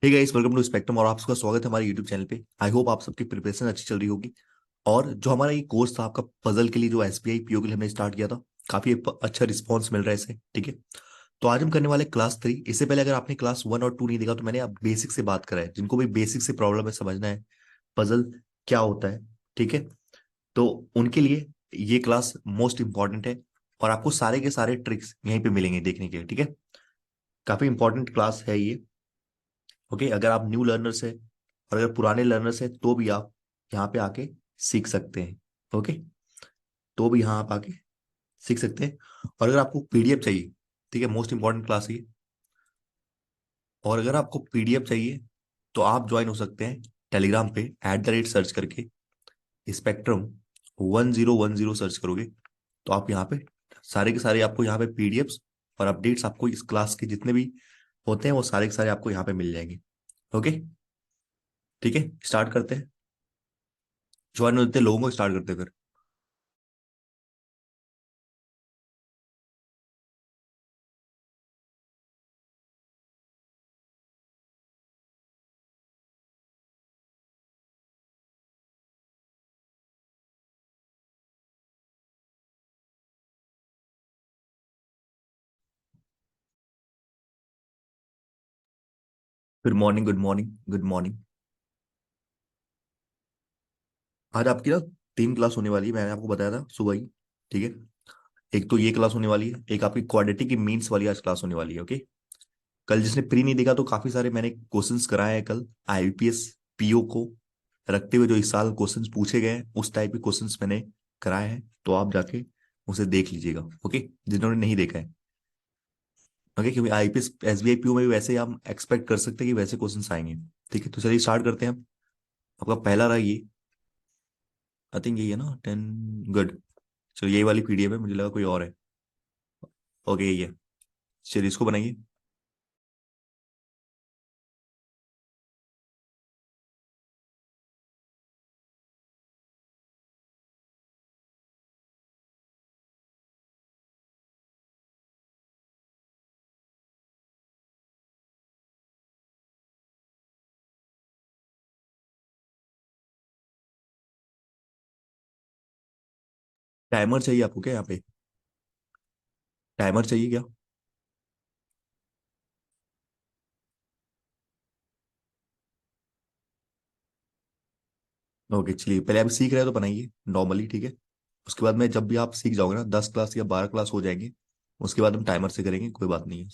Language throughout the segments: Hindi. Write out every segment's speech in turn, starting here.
Hey guys, welcome to Spectrum और आपका स्वागत है हमारे यूट्यूब चैनल पे। आई होप आप सबकी प्रिपरेशन अच्छी चल रही होगी। और जो हमारा ये कोर्स था आपका पजल के लिए, जो एसबीआई पीओ के लिए हमने स्टार्ट किया था, काफी अच्छा रिस्पांस मिल रहा है इसे। ठीक है, तो आज हम करने वाले क्लास 3। इससे पहले अगर आपने क्लास 1 और 2 नहीं देखा तो मैंने अब बेसिक से बात करा है। जिनको भी बेसिक से प्रॉब्लम है, समझना है पजल क्या होता है, ठीक है, तो उनके लिए ये क्लास मोस्ट इंपॉर्टेंट है। और आपको सारे के सारे ट्रिक्स यहीं पे मिलेंगे देखने के लिए। ठीक है, काफी इंपॉर्टेंट क्लास है ये। ओके, अगर आप न्यू लर्नर्स है और अगर पुराने लर्नर्स है तो भी आप यहाँ पे आके सीख सकते हैं। ओके, तो भी यहाँ आप आके सीख सकते हैं। और अगर आपको पीडीएफ चाहिए, ठीक है, मोस्ट इंपॉर्टेंट क्लास ये। और अगर आपको पीडीएफ चाहिए तो आप ज्वाइन हो सकते हैं टेलीग्राम पे @सर्च करके। स्पेक्ट्रम 1010 सर्च करोगे तो आप यहाँ पे सारे के सारे आपको यहाँ पे पीडीएफ्स और अपडेट्स आपको इस क्लास के जितने भी होते हैं वो सारे के सारे आपको यहाँ पे मिल जाएंगे। ओके, ठीक है, स्टार्ट करते हैं। ज्वाइन होते लोगों को स्टार्ट करते हैं फिर। Good morning, good morning, good morning. आज आपकी ना 3 क्लास होने वाली है, मैंने आपको बताया था सुबह ही। ठीक है, एक तो ये क्लास होने वाली है, एक आपकी क्वाड्रेटिक की मीन्स वाली आज क्लास होने वाली है। ओके, कल जिसने प्री नहीं देखा तो काफी सारे मैंने क्वेश्चंस कराए हैं कल आईबीपीएस पीओ को रखते हुए। जो इस साल क्वेश्चंस पूछे गए हैं उस टाइप के क्वेश्चंस मैंने कराए हैं, तो आप जाके उसे देख लीजिएगा। ओके, जिन्होंने नहीं देखा है। ओके, क्योंकि आईपीएस एसबीआई पीओ में भी वैसे ही हम एक्सपेक्ट कर सकते हैं कि वैसे क्वेश्चंस आएंगे। ठीक है, तो चलिए स्टार्ट करते हैं हम। आपका पहला रहा ये, आई थिंक यही है ना 10। गुड, चलो यही वाली पीडीएफ है, मुझे लगा कोई और है। ओके, यही है, चलिए इसको बनाइए। टाइमर चाहिए आपको क्या यहाँ पे? टाइमर चाहिए क्या? ओके, चलिए पहले आप सीख रहे हैं तो बनाइए नॉर्मली। ठीक है, उसके बाद में जब भी आप सीख जाओगे ना, 10 क्लास या 12 क्लास हो जाएंगे, उसके बाद हम टाइमर से करेंगे, कोई बात नहीं है।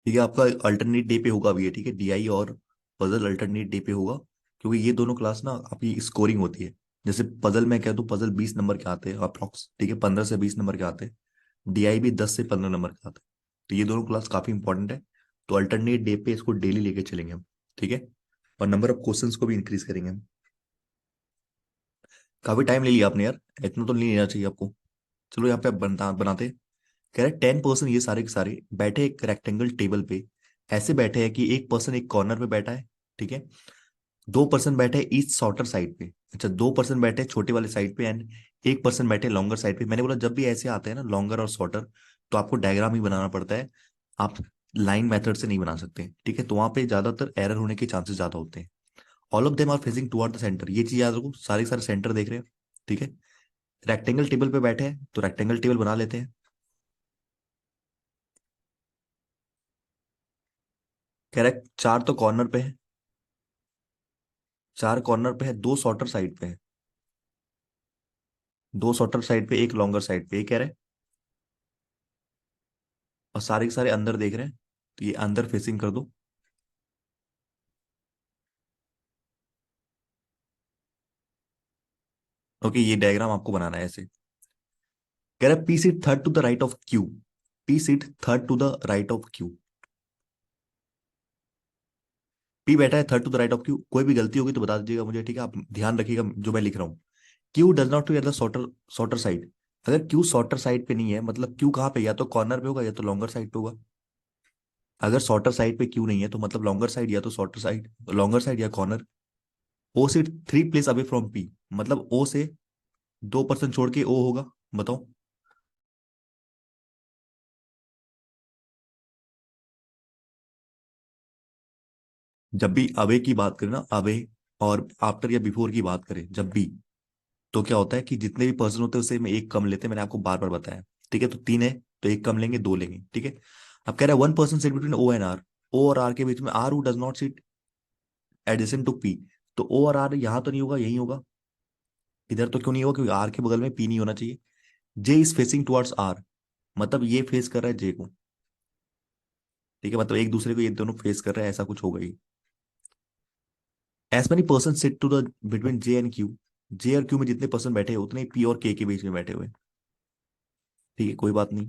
ठीक है, आपका अल्टरनेट डे पे होगा अभी ये। ठीक है, डीआई और पजल अल्टरनेट डे पे होगा, क्योंकि ये दोनों क्लास ना आपकी स्कोरिंग होती है। जैसे पजल में कह दूं, पजल 20 नंबर के आते हैं अप्रॉक्स। ठीक है, 15 से 20 नंबर के आते हैं। डीआई भी 10 से 15 नंबर के आते हैं। तो ये दोनों क्लास काफी इंपॉर्टेंट है। तो अल्टरनेट डे पे इसको डेली लेके चलेंगे हम। ठीक है, और नंबर ऑफ क्वेश्चंस को भी इंक्रीज करेंगे हम। काफी टाइम ले लिया आपने यार, इतना तो नहीं लेना चाहिए आपको। चलो यहाँ पे आप बनाते हैं। कह रहे 10 पर्सन ये सारे के सारे बैठे एक रेक्टेंगल टेबल पे। ऐसे बैठे हैं कि एक पर्सन एक कॉर्नर पे बैठा है, ठीक है। 2 पर्सन बैठे ईच शॉर्टर साइड पे। अच्छा, 2 पर्सन बैठे छोटे वाले साइड पे एंड एक पर्सन बैठे लॉन्गर साइड पे। मैंने बोला जब भी ऐसे आते हैं ना लॉन्गर और शॉर्टर, तो आपको डायग्राम ही बनाना पड़ता है। आप लाइन मेथड से नहीं बना सकते, ठीक है। तो वहां पे ज्यादातर एरर होने के चांसेस ज्यादा होते हैं। All of them are facing toward the centre, ये चीज याद रखो, सारे सारे सेंटर देख रहे हैं, ठीक है। रेक्टेंगल टेबल पे बैठे हैं तो रेक्टेंगल टेबल बना लेते हैं। कह रहा है चार तो कॉर्नर पे है, 4 कॉर्नर पे है, 2 शॉर्टर साइड पे है, 2 शॉर्टर साइड पे एक लॉन्गर साइड पे, ये कह रहे हैं। और सारे के सारे अंदर देख रहे हैं, तो ये अंदर फेसिंग कर दो। ओके, ये डायग्राम आपको बनाना है ऐसे। कह रहा है P sit third to the right of Q. P sit third to the right of Q. P बैठा है third to the right of Q. कोई भी गलती होगी तो बता दीजिएगा मुझे, ठीक है। आप ध्यान रखिएगा जो मैं लिख रहा हूँ। Q does not to at the shorter shorter side. अगर क्यू शॉर्टर साइड पे नहीं है मतलब क्यू कहाँ पे, या तो कॉर्नर पे होगा या तो लॉन्गर साइड पे होगा। अगर शॉर्टर साइड पे क्यू नहीं है तो मतलब लॉन्गर साइड या तो शॉर्टर साइड, लॉन्गर साइड या corner. O sit 3 places away from P, मतलब ओ से 2 पर्सन छोड़ के ओ होगा। बताओ। जब भी अवे की बात करें ना, अवे और आफ्टर या बिफोर की बात करें जब भी, तो क्या होता है कि जितने भी पर्सन होते हैं उससे में एक कम लेते हैं, मैंने आपको बार बार बताया, ठीक है। तो 3 है तो एक कम लेंगे, 2 लेंगे, ठीक है। अब कह रहा है 1 person sit between O and R. O और आर के बीच में, R who does not sit adjacent to P. तो ओ और आर यहाँ तो नहीं होगा, यही होगा। इधर तो क्यों नहीं होगा, क्योंकि आर के बगल में पी नहीं होना चाहिए। जे इज फेसिंग टुवर्ड्स आर, मतलब ये फेस कर रहा है जे को, ठीक है। मतलब एक दूसरे को ये दोनों फेस कर रहे हैं, ऐसा कुछ होगा ही। As many person sit to the between J and Q. J और क्यू में जितने पर्सन बैठे हैं उतने पी और के बीच में बैठे हुए हैं, ठीक है, कोई बात नहीं।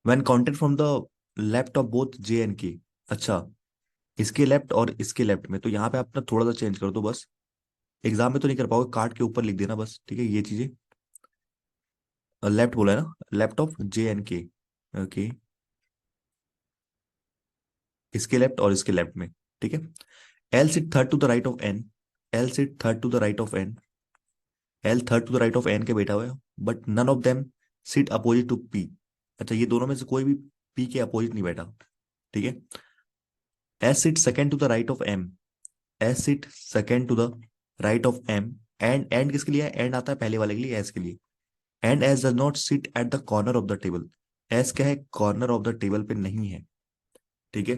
When counted from the left of both J and के। अच्छा, इसके लेफ्ट और इसके लेफ्ट में, तो यहाँ पे आप ना थोड़ा सा चेंज कर दो बस। एग्जाम में तो नहीं कर पाओगे, कार्ड के ऊपर लिख देना बस, ठीक है, ये चीजें। लेफ्ट बोला है ना, left of J and K. Okay, इसके लेफ्ट और इसके लेफ्ट में, ठीक है। L sit third to the right of N. L sit third to the right of N. L third to the right of N के बैठा हुआ है, but none of them sit opposite to P. अच्छा, ये दोनों में से कोई भी पी के अपोजिट नहीं बैठा, ठीक है। S sit second to the right of M. S sit second to the right of M. And किसके लिए है, एंड आता है पहले वाले के लिए, एस के लिए। And S does not sit at the corner of the table. S क्या है, कॉर्नर ऑफ द टेबल पे नहीं है, ठीक है।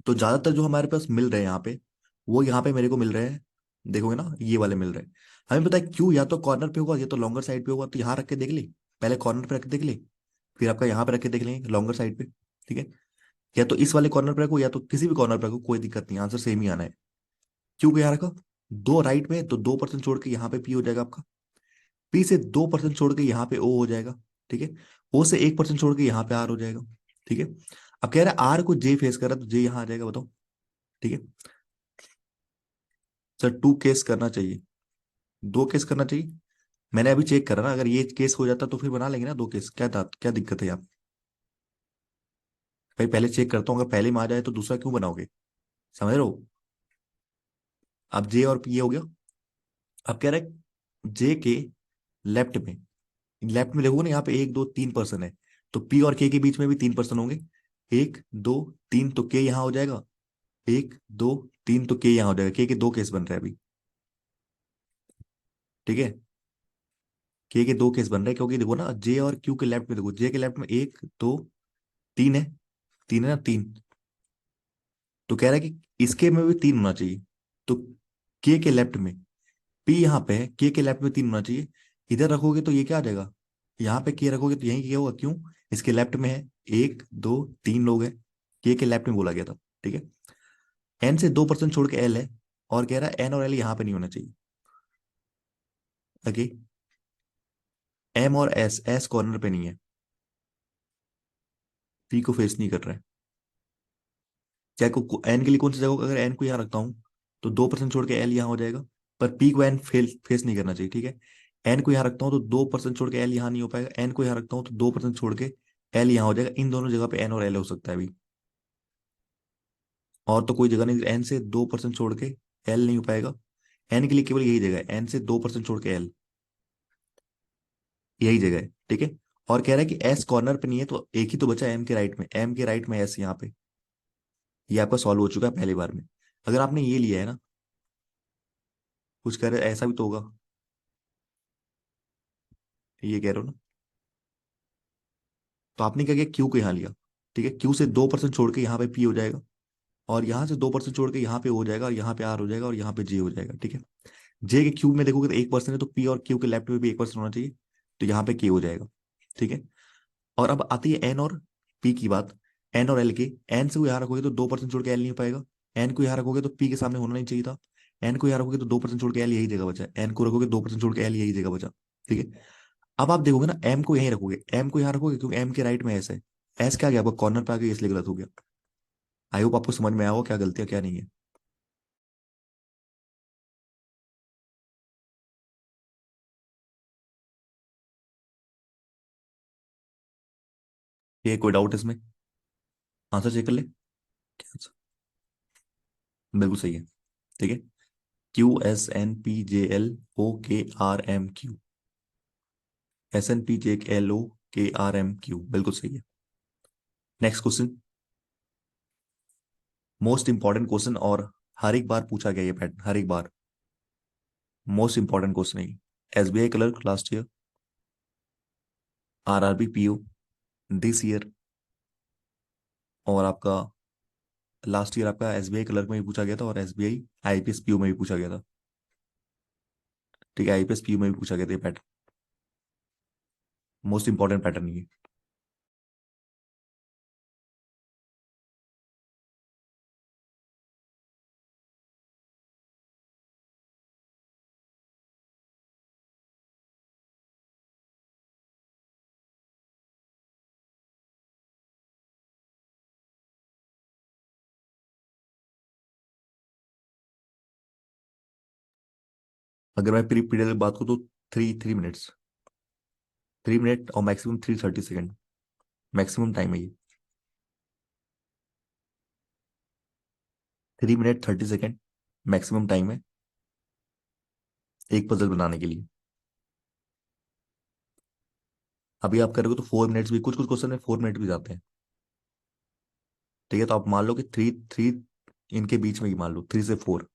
तो ज्यादातर जो हमारे पास मिल रहे हैं यहाँ पे, वो यहाँ पे मेरे को मिल रहे हैं। देखोगे ना, ये वाले मिल रहे हैं। हमें पता है क्यों, या तो कॉर्नर पे होगा या तो लॉन्गर साइड पे होगा, तो यहाँ रख के देख ले। पहले कॉर्नर पे रख के देख ले, फिर आपका यहाँ पे रख के देख लेंगे लॉन्गर साइड पे, ठीक है। या तो इस वाले कॉर्नर पे रखो या तो किसी भी कॉर्नर पे रखो, कोई दिक्कत नहीं, आंसर सेम ही आना है। क्यों को यहाँ रखो, 2 राइट में, तो 2 पर्सन छोड़ के यहाँ पे पी हो जाएगा आपका। पी से 2 पर्सन छोड़ के यहाँ पे ओ हो जाएगा, ठीक है। ओ से 1 पर्सन छोड़ के यहाँ पे आर हो जाएगा, ठीक है। अब कह रहा है आर को जे फेस कर रहा है तो जे यहाँ आ जाएगा, बताओ, ठीक है। सर 2 केस करना चाहिए, 2 केस करना चाहिए। मैंने अभी चेक करा ना, अगर ये केस हो जाता तो फिर बना लेंगे ना 2 केस, क्या दिक्कत है यहाँ पे? भाई पहले चेक करता हूँ, अगर पहले में आ जाए तो दूसरा क्यों बनाओगे, समझ रहे हो। अब जे और पी ये हो गया। अब कह रहा है जे के लेफ्ट में, लेफ्ट में देखोगे ना यहाँ पे 1 2 3 पर्सन है, तो पी और के बीच में भी 3 पर्सन होंगे। 1 2 3 तो के यहाँ हो जाएगा। 1 2 3 तो के यहाँ हो जाएगा, के 2 केस बन रहे हैं अभी, ठीक है। के 2 केस बन रहे हैं क्योंकि देखो ना, जे और क्यू के लेफ्ट में देखो, जे के लेफ्ट में 1 2 3 है, 3 है ना, 3। तो कह रहा है कि इसके में भी 3 होना चाहिए। तो के लेफ्ट में, पी यहाँ पे है, के लेफ्ट में 3 होना चाहिए। इधर रखोगे तो ये क्या आ जाएगा, यहाँ पे के रखोगे तो यहीं के होगा, क्यों, इसके लेफ्ट में है। 1 2 3 लोग हैं, के लेफ्ट में बोला गया था, ठीक है। एन से 2 पर्सन छोड़ के एल है, और कह रहा है एन और एल यहाँ पे नहीं होना चाहिए। ओके, एम और एस, एस कॉर्नर पे नहीं है, पी को फेस नहीं कर रहा है। क्या को एन के लिए कौन सी जगह, अगर एन को यहाँ रखता हूँ तो 2% छोड़ के एल यहाँ हो जाएगा। पर पी को एन फेस नहीं करना चाहिए, ठीक है। एन को यहाँ रखता हूँ तो 2% छोड़ के एल यहाँ नहीं हो पाएगा, एन को यहाँ रखता हूँ तो 2% छोड़ के एल यहाँ हो जाएगा। इन दोनों जगह पे एन और एल हो सकता है अभी, और तो कोई जगह नहीं। एन से 2% छोड़ के एल नहीं हो पाएगा, एन के लिए केवल यही जगह है, एन से 2% छोड़ के एल, यही जगह है, ठीक है। और कह रहा है कि एस कॉर्नर पे नहीं है, तो एक ही तो बचा एम के राइट में, एम के राइट में एस यहाँ पे। ये आपका सॉल्व हो चुका है पहली बार में। अगर आपने ये लिया है ना, कुछ कह रहे ऐसा भी तो होगा, ये कह रहे हो ना, तो आपने क्या किया, क्यू को यहाँ लिया, ठीक है। क्यू से 2% छोड़ के यहाँ पे पी हो जाएगा, और यहाँ से 2% छोड़ के यहाँ पे हो जाएगा, और यहाँ पे आर हो जाएगा, और यहाँ पे जे हो जाएगा, ठीक है। जे के क्यूब में देखोगे तो 1% है, तो पी और क्यू के लेफ्ट में भी 1% होना चाहिए, तो यहाँ पे के हो जाएगा, ठीक है। और अब आती है एन और पी की बात। एन और एल की, एन से को यहाँ रखोगे तो 2% छोड़ के एल नहीं हो पाएगा, एन को यहाँ रखोगे तो पी के सामने होना नहीं चाहिए था, एन को यहाँ रखोगे तो 2% छोड़ के एल यही जगह बचा, एन को रखोगे 2% छोड़ के एल यही जगह बचा, ठीक है। अब आप देखोगे ना, एम को यहीं रखोगे, एम को यहाँ रखोगे क्योंकि एम के राइट में एस है, एस क्या गया आपका कॉर्नर पे आ गया, इसलिए गलत हो गया। आई होप आपको समझ में आया हो क्या गलती है क्या नहीं है। ये कोई डाउट इसमें, आंसर चेक कर ले, क्या आंसर? बिल्कुल सही है, ठीक है। Q S N P J L O K R M Q, S N P J L O K R M Q, बिल्कुल सही है। Next question, most important question, और हर एक बार पूछा गया ये पैटर्न, हर एक बार मोस्ट इंपॉर्टेंट क्वेश्चन है। SBI clerk last year, RRB PO this year, और आपका लास्ट ईयर आपका एसबीआई क्लर्क में भी पूछा गया था, और एसबीआई आईपीएस पीओ में भी पूछा गया था, ठीक है। आईपीएस पीओ में भी पूछा गया था ये पैटर्न, मोस्ट इंपॉर्टेंट पैटर्न ये। अगर मैं प्री पीरियड की बात करूँ तो 3 3 मिनट्स, 3 मिनट और मैक्सिमम 3:30 सेकेंड, मैक्सिमम टाइम है ये। 3 मिनट 30 सेकेंड मैक्सिमम टाइम है एक पजल बनाने के लिए। अभी आप करोगे तो 4 मिनट्स भी, कुछ कुछ क्वेश्चन में 4 मिनट भी जाते हैं, ठीक है। तो आप मान लो कि थ्री थ्री इनके बीच में ही मान लो, 3 से 4।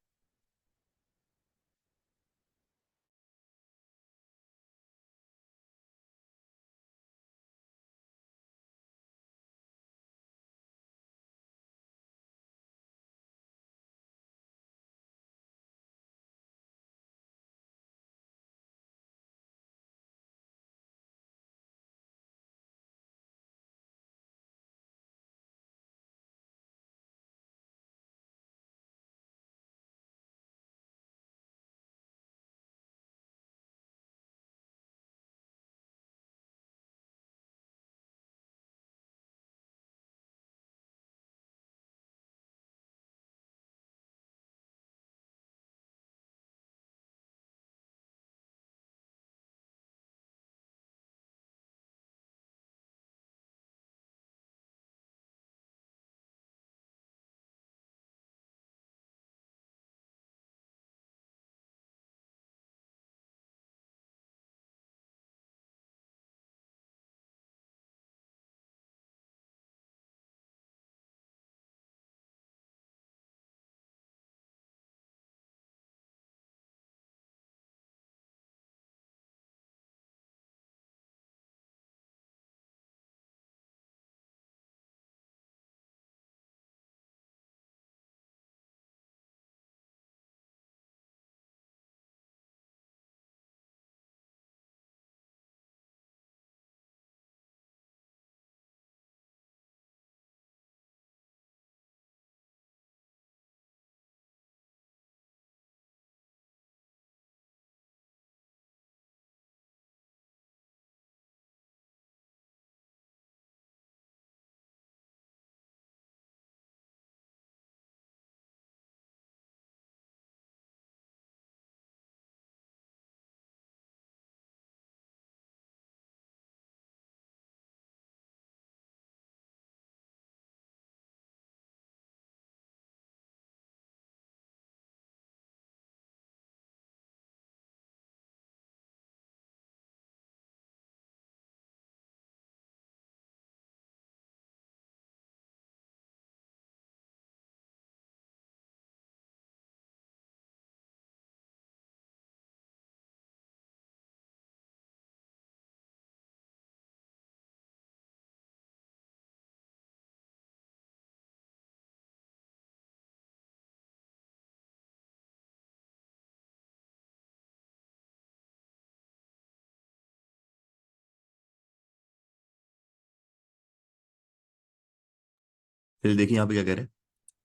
फिर देखिए यहाँ पे क्या कह रहे हैं,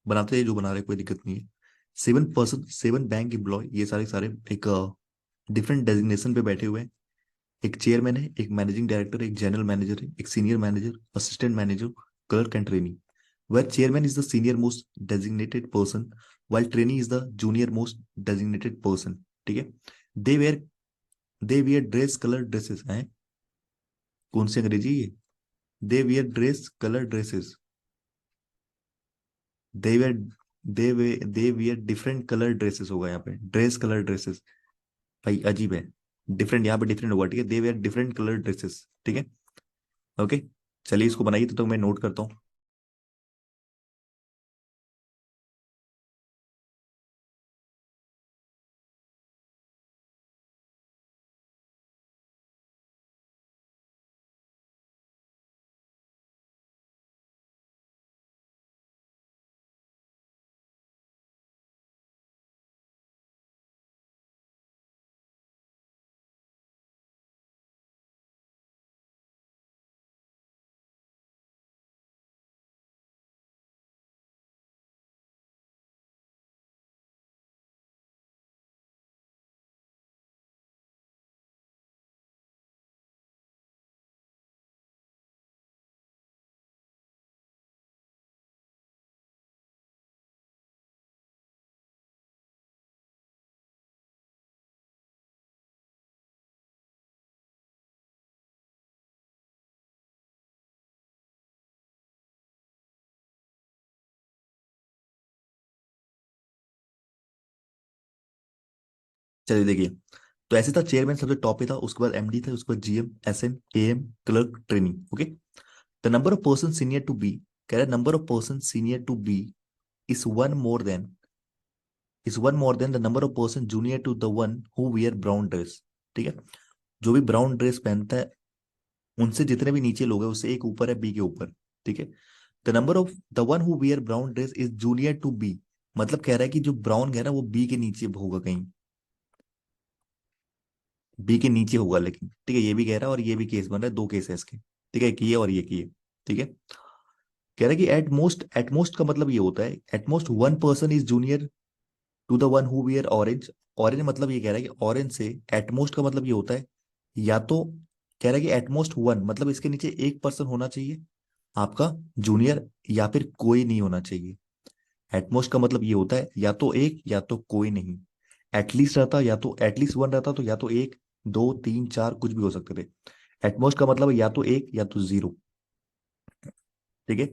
बनाते हैं जो बना रहे हैं, कोई दिक्कत नहीं है। 7 पर्सन, 7 बैंक एम्प्लॉय, ये सारे सारे एक डिफरेंट डेजिग्नेशन पे बैठे हुए हैं। एक चेयरमैन है, एक मैनेजिंग डायरेक्टर, एक जनरल मैनेजर है, एक senior manager, assistant manager, clerk and trainee. Where chairman is the senior most designated person, while trainee is the junior most designated person. ठीक है। They wear they wear dress colour dresses हैं। कौन सी अंग्रेजी है ये? They wear dress colour dresses. They wear they wear different colour dresses होगा यहाँ पे, ड्रेस कलर ड्रेसेस। भाई अजीब है, डिफरेंट यहाँ पे डिफरेंट होगा। ठीक है, they where different colour dresses. ठीक है। ओके, चलिए इसको बनाइए, तो मैं नोट करता हूँ। चलिए देखिए, तो ऐसे था, चेयरमैन सबसे टॉप पे था, उसके बाद एमडी था, उसके बाद GM, SM, AM, clerk, training. Okay. The number of person senior to B, कह रहा है number of person senior to B is one more than the number of person junior to the one who wear brown dress. ठीक है। जो भी ब्राउन ड्रेस पहनता है, उनसे जितने भी नीचे लोग हैं, उससे एक ऊपर है, बी के ऊपर। ठीक है। The number of the one who wear brown dress is junior to B, मतलब कह रहा है कि जो ब्राउन है ना, वो बी के नीचे होगा कहीं, बी के नीचे होगा। लेकिन ठीक है, ये भी कह रहा है और ये भी केस बन रहा है, दो केस है इसके। ठीक है, एक ये और ये की है। ठीक है। कह रहा है कि एट मोस्ट का मतलब ये होता है, at most one person is junior to the one who wear orange. Orange मतलब ये कह रहा है कि ऑरेंज से एटमोस्ट का मतलब ये होता है, या तो कह रहा है कि एटमोस्ट वन मतलब इसके नीचे एक पर्सन होना चाहिए आपका जूनियर, या फिर कोई नहीं होना चाहिए। एटमोस्ट का मतलब ये होता है या तो एक या तो कोई नहीं। एटलीस्ट रहता, या तो एटलीस्ट वन रहता, तो या तो एक, दो, तीन, चार, कुछ भी हो सकते थे। एटमोस्ट का मतलब है या तो एक या तो जीरो। ठीक है।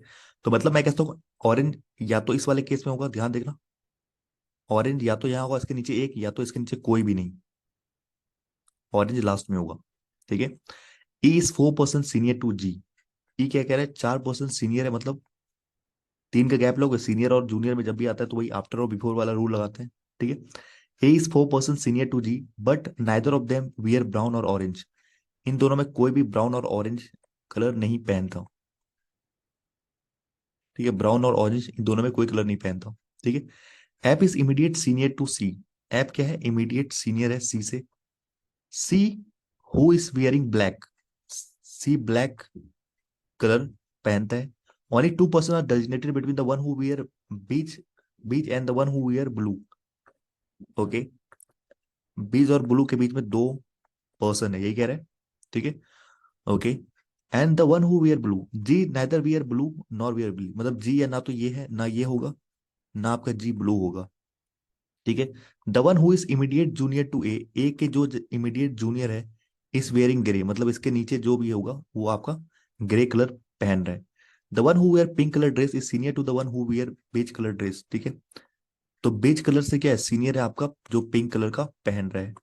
तो मतलब मैं कहता हूँ ऑरेंज या तो इस वाले केस में होगा, ध्यान देखना, ऑरेंज या तो यहाँ होगा इसके नीचे एक, या तो इसके नीचे कोई भी नहीं, ऑरेंज लास्ट में होगा। ठीक है। ई इज 4% सीनियर टू जी। ई क्या कह रहा है, 4% सीनियर है, मतलब तीन का गैप लोगे, सीनियर और जूनियर में जब भी आता है तो वही आफ्टर और बिफोर वाला रूल लगाते हैं। ठीक है। A is 4% senior to G, but neither of them wear brown और ऑरेंज। इन दोनों में कोई भी ब्राउन और ऑरेंज कलर नहीं पहनता। ठीक है, ब्राउन और ऑरेंज इन दोनों में कोई कलर नहीं पहनता। ठीक है। F is immediate senior to C. F क्या है, इमीडिएट सीनियर है सी से। C who is wearing black. C black colour पहनता है। Only 2% are designated between the one who wear beach beach and the one who wear blue. Okay. Beach और ब्लू के बीच में दो पर्सन है, यही कह रहे हैं। ठीक है। Okay. And the one who wear blue, G neither wear blue nor wear blue, मतलब जी या ना तो ये है ना ये होगा, ना आपका जी ब्लू होगा। ठीक है। The one who is immediate junior to A के जो इमीडिएट जूनियर है, इज वेयरिंग ग्रे, मतलब इसके नीचे जो भी होगा वो आपका ग्रे कलर पहन रहा है। The one who wear pink colour dress is senior to the one who wear beige colour dress. ठीक है। तो बेज कलर से क्या है, सीनियर है आपका जो पिंक कलर का पहन रहा है।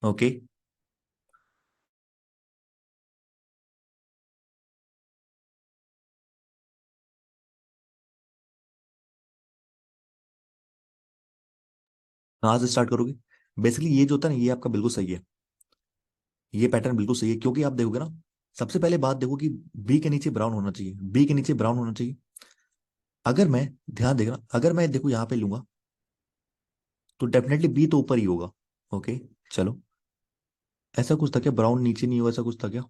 ओके। कहाँ से स्टार्ट करोगे? बेसिकली ये जो होता है ना, ये आपका बिल्कुल सही है, ये पैटर्न बिल्कुल सही है, क्योंकि आप देखोगे ना, सबसे पहले बात देखो कि बी के नीचे ब्राउन होना चाहिए, बी के नीचे ब्राउन होना चाहिए। अगर मैं, ध्यान देगा, अगर मैं देखो यहाँ पे लूंगा, तो डेफिनेटली बी तो ऊपर ही होगा। ओके। चलो, ऐसा कुछ था क्या, ब्राउन नीचे नहीं होगा, ऐसा कुछ था क्या?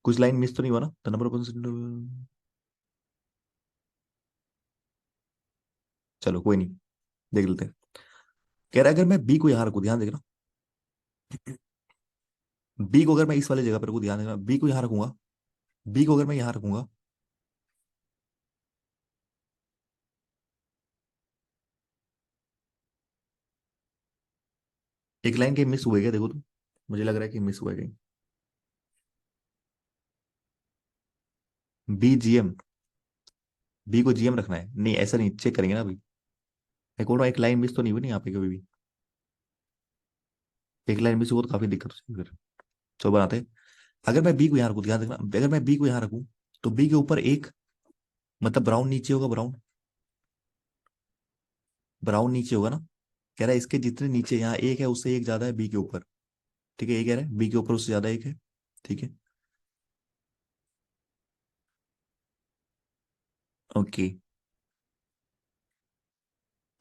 कुछ लाइन मिस तो नहीं हुआ ना? द नंबर ऑफ, चलो कोई नहीं, देख लेते हैं। कह रहा है अगर मैं बी को यहाँ रखूँ, ध्यान देना, बी को अगर मैं इस वाले जगह पर रखूँ, ध्यान देना, बी को यहाँ रखूंगा, बी को अगर मैं यहाँ रखूंगा, एक लाइन कहीं मिस हुई है क्या, देखो तो, मुझे लग रहा है कि मिस हुआ है कहीं। बी जी एम, बी को जीएम रखना है? नहीं ऐसा नहीं, चेक करेंगे ना अभी। एक और एक लाइन मिस तो नहीं हुई नहीं यहाँ पे कभी भी? एक लाइन मिस हुआ तो काफी दिक्कत हो जाएगी फिर। चलो बनाते हैं। अगर मैं बी को यहाँ रखूँ, ध्यान रखना, अगर मैं बी को यहाँ रखूँ, तो बी के ऊपर एक, मतलब ब्राउन नीचे होगा, ब्राउन, ब्राउन नीचे होगा ना। कह रहा है इसके जितने नीचे, यहाँ एक है उससे एक ज्यादा है बी के ऊपर। ठीक है, ये कह रहा है बी के ऊपर उससे ज्यादा एक है। ठीक है, ओके।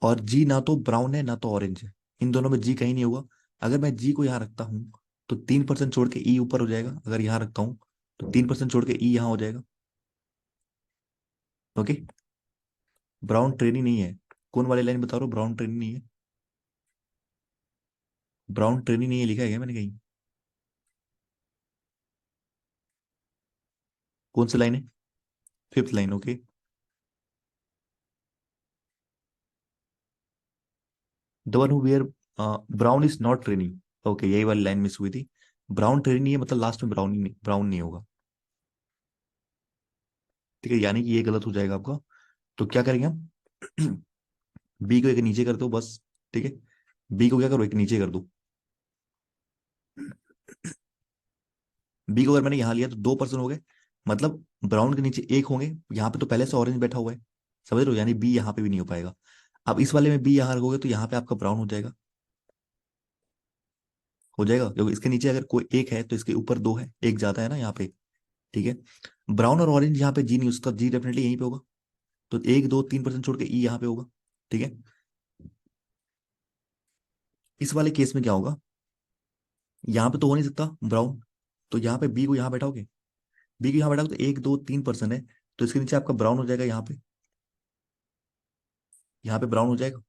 और जी ना तो ब्राउन है ना तो ऑरेंज है, इन दोनों में जी कहीं नहीं होगा। अगर मैं जी को यहाँ रखता हूँ, तो 3% छोड़ के ई ऊपर हो जाएगा, अगर यहाँ रखता हूँ तो 3% छोड़ के ई यहाँ हो जाएगा। ओके, ब्राउन ट्रेनी नहीं है। कौन वाली लाइन बता रहा हूँ ब्राउन ट्रेनी नहीं है? ब्राउन ट्रेनी नहीं है लिखा है क्या मैंने कहीं? कौन सी लाइन है? Fifth line, okay. The one who wear brown is not trainee, okay, यही वाली लाइन मिस हुई थी। ब्राउन ट्रेनी नहीं है मतलब लास्ट में ब्राउन ही नहीं, ब्राउन नहीं होगा। ठीक है, यानी कि ये गलत हो जाएगा आपका। तो क्या करेंगे हम? बी को एक नीचे कर दो बस। ठीक है, बी को क्या करो, एक नीचे कर दो। बी को अगर मैंने यहाँ लिया तो 2% हो गए, मतलब ब्राउन के नीचे एक होंगे। यहाँ पे तो पहले से ऑरेंज बैठा हुआ है, समझ रहे हो, यानी बी यहाँ पे भी नहीं हो पाएगा। अब इस वाले में बी यहाँ रखोगे तो यहाँ पे आपका ब्राउन हो जाएगा, हो जाएगा, क्योंकि इसके नीचे अगर कोई एक है तो इसके ऊपर दो है, एक ज्यादा है ना यहाँ पे। ठीक है, ब्राउन और ऑरेंज यहाँ पे जी नहीं हो सकता, जी डेफिनेटली यहीं पे होगा। तो 1 2 3% छोड़ के ई यहाँ पे होगा। ठीक है, इस वाले केस में क्या होगा, यहाँ पे तो हो नहीं सकता ब्राउन, तो यहाँ पे बी को यहाँ बैठाओगे, बी को यहाँ बैठाओगे तो 1 2 3% है, तो इसके नीचे आपका ब्राउन हो जाएगा, यहाँ पे ब्राउन हो जाएगा।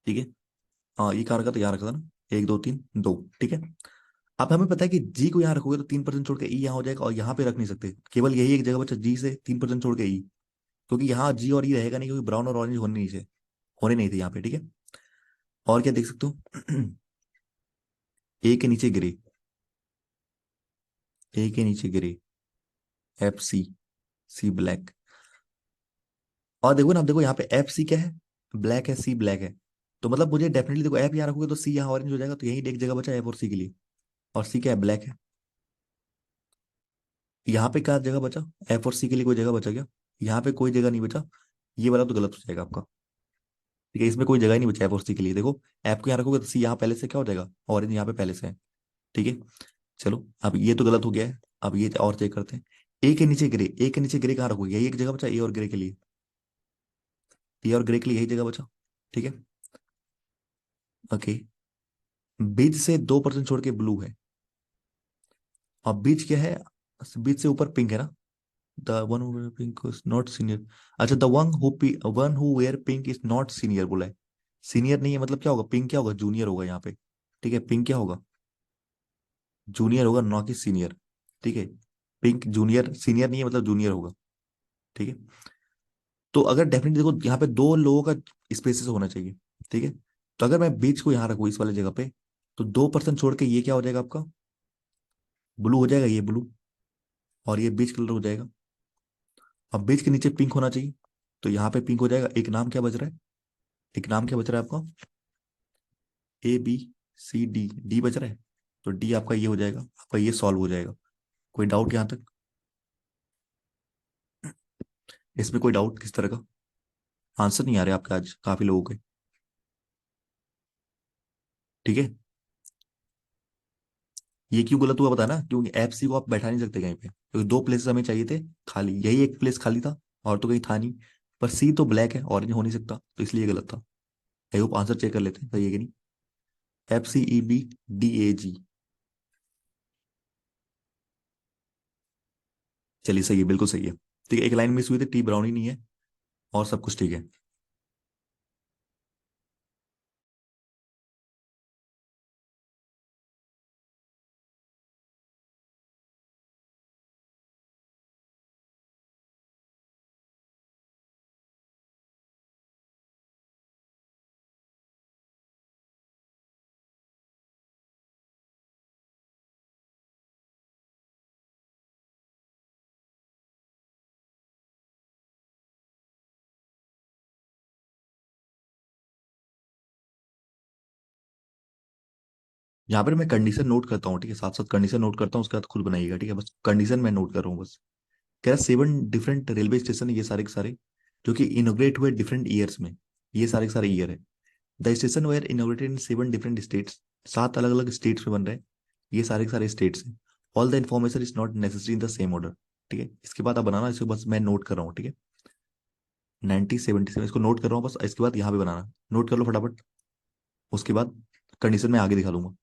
ठीक है, हाँ ये कहाँ रखा था, यहाँ रखा था ना, 1 2 3 2। ठीक है, अब हमें पता है कि जी को यहाँ रखोगे तो 3% छोड़ के ई यहाँ हो जाएगा, और यहाँ पे रख नहीं सकते, केवल यही एक जगह बचा जी से 3% छोड़ के ई, क्योंकि यहाँ जी और ई रहेगा नहीं, क्योंकि ब्राउन और ऑरेंज होने नहीं थे यहाँ पे। ठीक है, और क्या देख सकते हो? ए के नीचे ग्रे, ए के नीचे ग्रे, एफ सी, सी ब्लैक। और देखो ना, अब देखो यहाँ पे एफ सी क्या है, ब्लैक है, सी ब्लैक है। तो मतलब मुझे डेफिनेटली, देखो एफ यहाँ रखोगे तो सी यहाँ ऑरेंज हो जाएगा, तो यही एक जगह बचा एफ और सी के लिए। और सी क्या है, ब्लैक है। यहाँ पे क्या जगह बचा, एफ और सी के लिए कोई जगह बचा क्या? यहाँ पे कोई जगह नहीं बचा, ये वाला तो गलत हो जाएगा आपका। ठीक है, इसमें कोई जगह ही नहीं बचा एफ और सी के लिए, देखो एफ को यहाँ रखोगे तो सी यहाँ पहले से क्या हो जाएगा, ऑरेंज यहाँ पे पहले से है। ठीक है, चलो अब ये तो गलत हो गया है। अब ये और चेक करते हैं, ए के नीचे ग्रे, ए के नीचे ग्रे कहाँ रखोगे, यही एक जगह बचा ए और ग्रे के लिए, ए और ग्रे के लिए यही जगह बचा। ठीक है, ओके। बीच से 2% छोड़ के ब्लू है, और बीच क्या है, बीच से ऊपर पिंक है ना। The one who wear pink is not senior. अच्छा, one who wear pink is not senior बोला है। सीनियर नहीं है मतलब क्या होगा, पिंक क्या होगा, जूनियर होगा यहाँ पे। ठीक है, पिंक क्या होगा, जूनियर होगा, नॉट की सीनियर। ठीक है, पिंक जूनियर, सीनियर नहीं है मतलब जूनियर होगा। ठीक है, तो अगर डेफिनेटली देखो यहाँ पे दो लोगों का स्पेसिस होना चाहिए। ठीक है, तो अगर मैं बीच को यहाँ रखूँ इस वाले जगह पे, तो 2% छोड़ के ये क्या हो जाएगा आपका, ब्लू हो जाएगा, ये ब्लू, और ये बीच कलर हो जाएगा। अब बीच के नीचे पिंक होना चाहिए, तो यहाँ पे पिंक हो जाएगा। एक नाम क्या बच रहा है, एक नाम क्या बच रहा है आपका, A B C D, D बच रहा है, तो डी आपका ये हो जाएगा, आपका ये सॉल्व हो जाएगा। कोई डाउट यहाँ तक? इसमें कोई डाउट किस तरह का? आंसर नहीं आ रहे आपके आज काफी लोगों के। ठीक है, ये क्यों गलत हुआ पता है ना, क्योंकि एफ सी को आप बैठा नहीं सकते कहीं पे, क्योंकि दो प्लेसेस हमें चाहिए थे खाली, यही एक प्लेस खाली था, और तो कहीं था नहीं। पर सी तो ब्लैक है, ऑरेंज हो नहीं सकता, तो इसलिए गलत था। आई होप आंसर चेक कर लेते हैं, सही है कि नहीं। FCEBDAG। चलिए सही है, बिल्कुल सही है। ठीक है, एक लाइन मिस हुई थी, टी ब्राउन ही नहीं है, और सब कुछ ठीक है। यहाँ पर मैं कंडीशन नोट करता हूँ, ठीक है, साथ साथ कंडीशन नोट करता हूँ, उसके बाद खुद बनाइएगा, ठीक है, बस कंडीशन मैं नोट कर रहा हूँ बस। कह रहा 7 डिफरेंट रेलवे स्टेशन है ये सारे के सारे, जो कि इनोग्रेट हुए डिफरेंट ईयर्स में। ये सारे के सारे ईयर है। The station were inaugurated in 7 different states. 7 अलग अलग स्टेट्स में बन रहे हैं, ये सारे के सारे स्टेट्स हैं। All the information is not necessary in the same order. ठीक है, इसके बाद आप बनाना, इसको बस मैं नोट कर रहा हूँ, ठीक है। 1977 इसको नोट कर रहा हूँ बस, इसके बाद यहाँ पे बनाना, नोट कर लो फटाफट। उसके बाद कंडीशन में आगे दिखा दूंगा।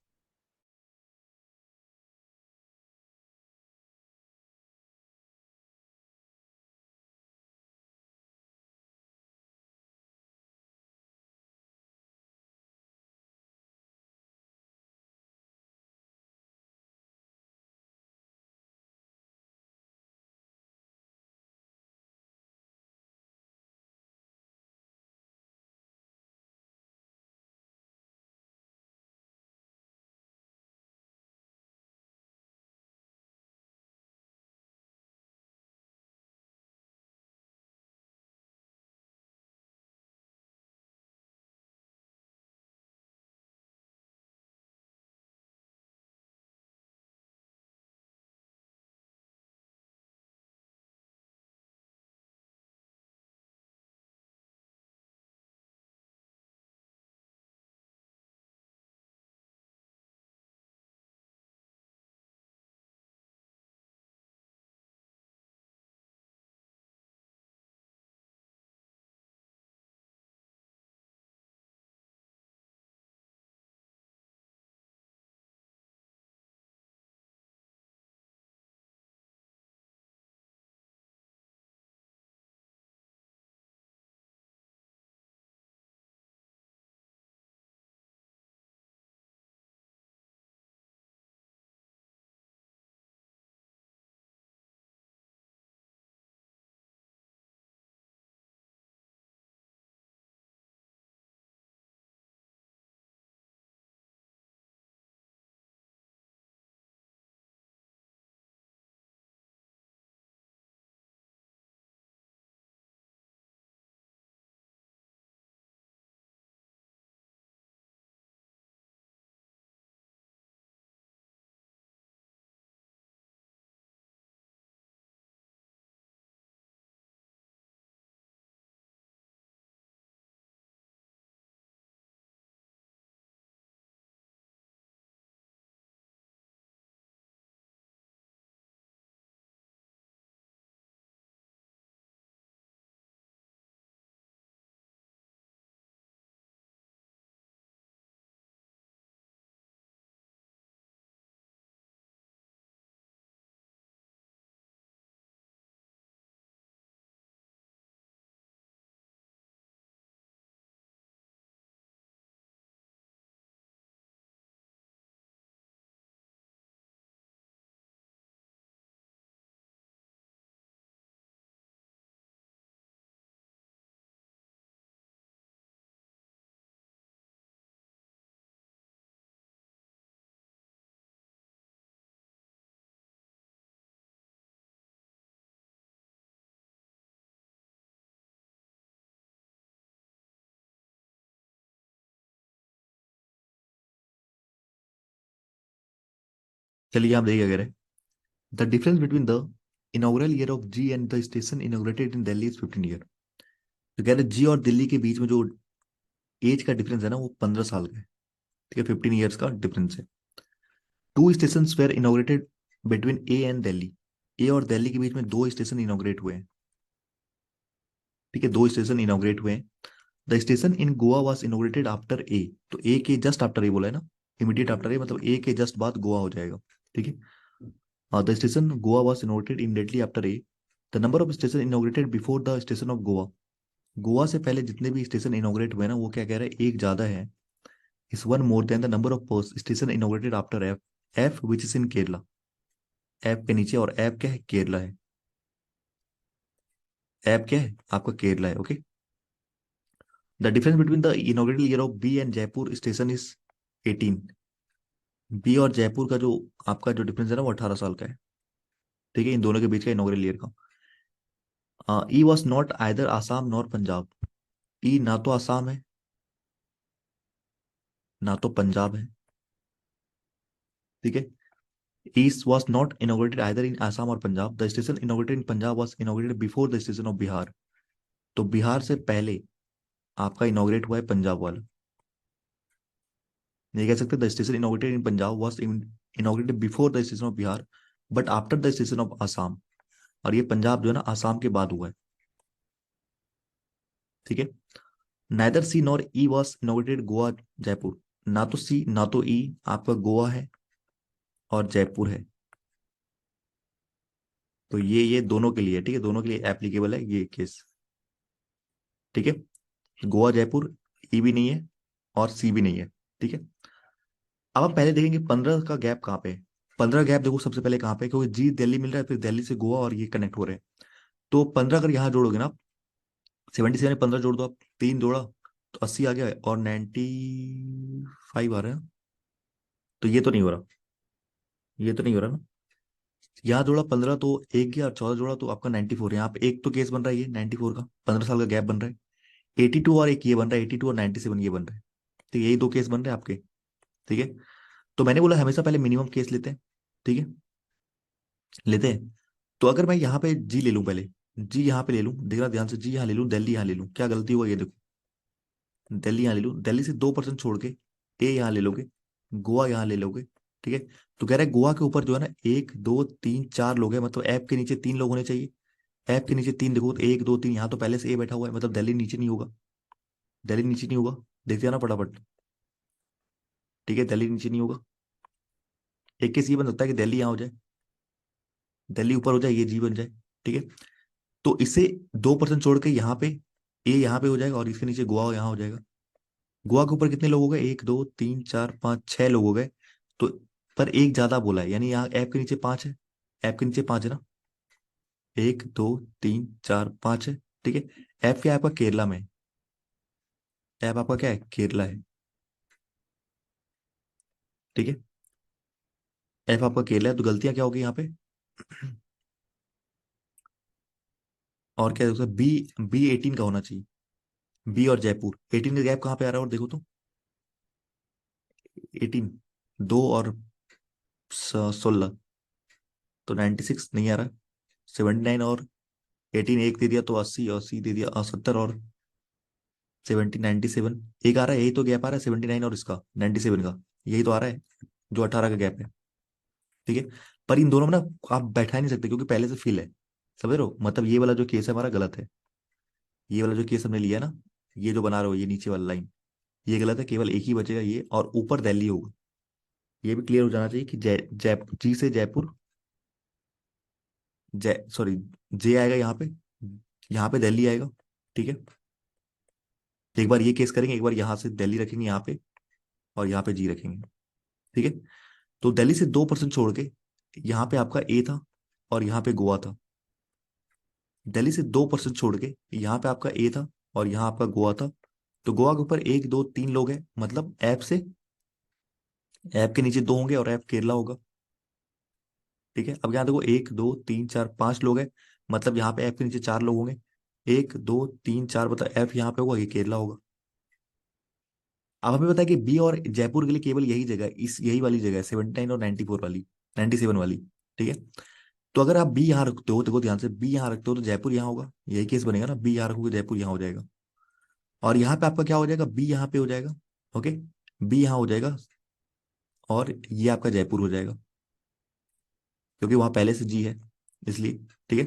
चलिए आप देखिए, अगर the difference between the inaugural year of G and the station inaugurated in Delhi is 15 year. तो कह रहे जी और दिल्ली के बीच में जो एज का डिफरेंस है ना, वो 15 साल का है। ठीक है, 15 ईयर्स का डिफरेंस है। Two station were inaugurated between A and Delhi. A और दिल्ली के बीच में 2 स्टेशन इनॉग्रेट हुए हैं। ठीक है, 2 स्टेशन इनॉग्रेट हुए हैं। The station in Goa was inaugurated after A, तो ए के जस्ट आफ्टर ए बोला है ना, इमीडिएट आफ्टर ए मतलब ए के जस्ट बाद गोवा हो जाएगा, ठीक है। The station Goa was inaugurated immediately after a, the number of station inaugurated before the station of Goa, Goa से पहले जितने भी स्टेशन इनोग्रेट हुए ना वो क्या कह रहे हैं, एक ज्यादा है, is one more than the number of station inaugurated after F, F which is in Kerala, F के नीचे और एफ क्या है, केरला है, एफ क्या है आपका, केरला है, okay. The difference between the inaugurated year of B and Jaipur station is 18, B और जयपुर का जो आपका जो डिफरेंस है ना वो 18 साल का है, ठीक है, इन दोनों के बीच का इनोग्रेट ईयर का। E was not either Assam nor Punjab, E ना तो आसाम है ना तो पंजाब है, ठीक है। East was not inaugurated either in Assam और Punjab, the station inaugurated in Punjab was inaugurated before the station of Bihar, तो बिहार से पहले आपका इनोग्रेट हुआ है पंजाब वाला, ये कह सकते the station inaugurated in Punjab was inaugurated before the station of Bihar but after the station of Assam, और ये पंजाब जो है ना आसाम के बाद हुआ है, ठीक है। Neither C nor E was inaugurated Goa Jaipur, ना तो सी ना तो ई आपका गोवा है और जयपुर है, तो ये दोनों के लिए, ठीक है, दोनों के लिए एप्लीकेबल है ये केस, ठीक है। गोवा जयपुर ई भी नहीं है और सी भी नहीं है, ठीक है। अब हम पहले देखेंगे 15 का गैप कहाँ पे है, 15 गैप देखो सबसे पहले कहाँ पे है, क्योंकि जी दिल्ली मिल रहा है, फिर दिल्ली से गोवा और ये कनेक्ट हो रहे हैं, तो 15 अगर यहाँ जोड़ोगे ना, 77 में 15 जोड़ दो आप, तीन जोड़ा तो 80 आ गया और 95 आ रहा है, तो ये तो नहीं हो रहा, ये तो नहीं हो रहा ना, यहाँ जोड़ा 15 तो एक गया और 14 जोड़ा तो आपका 94, यहाँ पे एक तो केस बन रहा है ये 94 का, 15 साल का गैप बन रहा है, 82 और एक ये बन रहा है, 82 और 97 ये बन रहा है, तो यही दो केस बन रहे हैं आपके, ठीक है। तो मैंने बोला हमेशा पहले मिनिमम केस लेते हैं, ठीक है, लेते हैं। तो अगर मैं यहाँ पे जी ले लूँ पहले, जी यहाँ पे ले लूँ, देखना ध्यान से, जी यहाँ ले लूँ, दिल्ली यहाँ ले लूँ, क्या गलती हुआ ये देखो, दिल्ली यहाँ ले लूँ, दिल्ली से 2% छोड़ के ए यहाँ ले लोगे, गोवा यहाँ ले लोगे, ठीक है। तो कह रहे हैं गोवा के ऊपर जो है ना एक दो तीन चार लोग हैं, मतलब ऐप के नीचे तीन लोग होने चाहिए, ऐप के नीचे तीन देखो तो एक दो तीन, यहाँ तो पहले से ए बैठा हुआ है, मतलब दिल्ली नीचे नहीं होगा, दिल्ली नीचे नहीं होगा, देखते हैं ना फटाफट, ठीक है, दिल्ली नीचे नहीं होगा, एक केस ये बन सकता है कि दिल्ली यहाँ हो जाए, दिल्ली ऊपर हो जाए, ये जी बन जाए, ठीक है। तो इसे 2% छोड़ के यहाँ पे ए यहाँ पे हो जाएगा और इसके नीचे गोवा यहाँ हो जाएगा, गोवा के ऊपर कितने लोग हो गए, एक दो तीन चार पाँच छह लोग हो गए, तो पर एक ज्यादा बोला है, यानी यहाँ ऐप के नीचे पांच है, ऐप के नीचे पांच है ना, एक दो तीन चार पांच है, ठीक है। ऐप क्या है आपका, केरला में, ऐप आपका क्या है, केरला है, ठीक है, ऐप आपका केरला है, तो गलतियां क्या होगी यहाँ पे, और क्या होगा, बी, बी 18 का होना चाहिए, बी और जयपुर 18 का गैप कहाँ पे आ रहा है, और देखो तो 18, दो और 16, तो 96 नहीं आ रहा, 79 और 18 एक दे दिया तो 80, 80 दे दिया 70 और 70 97, एक आ रहा है, यही तो गैप आ रहा है 79 और इसका 97 का, यही तो आ रहा है जो 18 का गैप है, ठीक है। पर इन दोनों में ना आप बैठा ही नहीं सकते क्योंकि पहले से फिल है, समझ रहे हो, मतलब ये वाला जो केस है हमारा गलत है, ये वाला जो केस हमने लिया ना, ये जो बना रहे हो ये नीचे वाला लाइन, ये गलत है, केवल एक ही बचेगा ये, और ऊपर दिल्ली होगा, ये भी क्लियर हो जाना चाहिए कि जय जय जी से जयपुर, जय सॉरी जे आएगा यहाँ पे दिल्ली आएगा, ठीक है। एक बार ये केस करेंगे, एक बार यहाँ से दिल्ली रखेंगे यहाँ पे और यहाँ पे जी रखेंगे, ठीक है। तो दिल्ली से 2% छोड़ के यहाँ पे आपका ए था और यहाँ पे गोवा था, दिल्ली से 2% छोड़ के यहाँ पे आपका ए था और यहाँ आपका गोवा था, तो गोवा के ऊपर एक दो तीन लोग हैं, मतलब ऐप से, ऐप के नीचे दो होंगे और ऐप केरला होगा, ठीक है। अब यहाँ देखो एक दो तीन चार पांच लोग हैं, मतलब यहाँ पे ऐप के नीचे चार लोग होंगे, एक दो तीन चार, मतलब ऐप यहाँ पे होगा, ये केरला होगा। अब हमें पता है कि बी और जयपुर के लिए केवल यही जगह है, इस यही वाली जगह है 79 और 94 वाली, 97 वाली, ठीक है। तो अगर आप बी यहाँ रखते हो, देखो ध्यान से, बी यहाँ रखते हो तो जयपुर यहाँ होगा, यही केस बनेगा ना, बी यहाँ रखोगे जयपुर यहाँ हो जाएगा, और यहाँ पे आपका क्या हो जाएगा, बी यहाँ पे हो जाएगा, ओके, बी यहाँ हो जाएगा और ये आपका जयपुर हो जाएगा, क्योंकि वहां पहले से जी है इसलिए, ठीक है।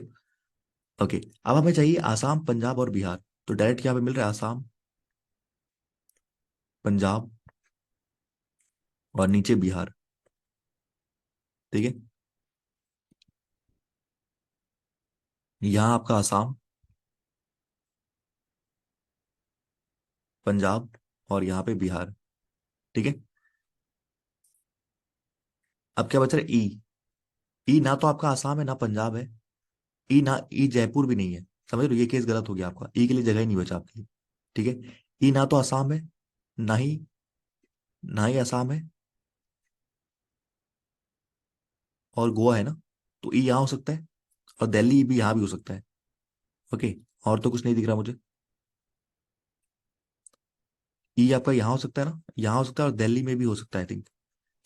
ओके, अब हमें चाहिए आसाम पंजाब और बिहार, तो डायरेक्ट यहाँ पे मिल रहा है आसाम पंजाब और नीचे बिहार। ठीक है। यहाँ आपका आसाम, पंजाब और यहाँ पे बिहार। ठीक है। अब क्या बच रहा है? ई। ई ना तो आपका आसाम है ना पंजाब है। ई ना, ई जयपुर भी नहीं है। समझ लो, ये केस गलत हो गया आपका, ई के लिए जगह ही नहीं बचा आपके लिए। ठीक है। ई ना तो आसाम है, ना ही, ना ही आसाम है, और गोवा है ना। तो ई यहाँ हो सकता है, और दिल्ली भी यहाँ भी हो सकता है। ओके। और तो कुछ नहीं दिख रहा मुझे। ई आपका यहाँ हो सकता है ना, यहाँ हो सकता है, और दिल्ली में भी हो सकता है, आई थिंक।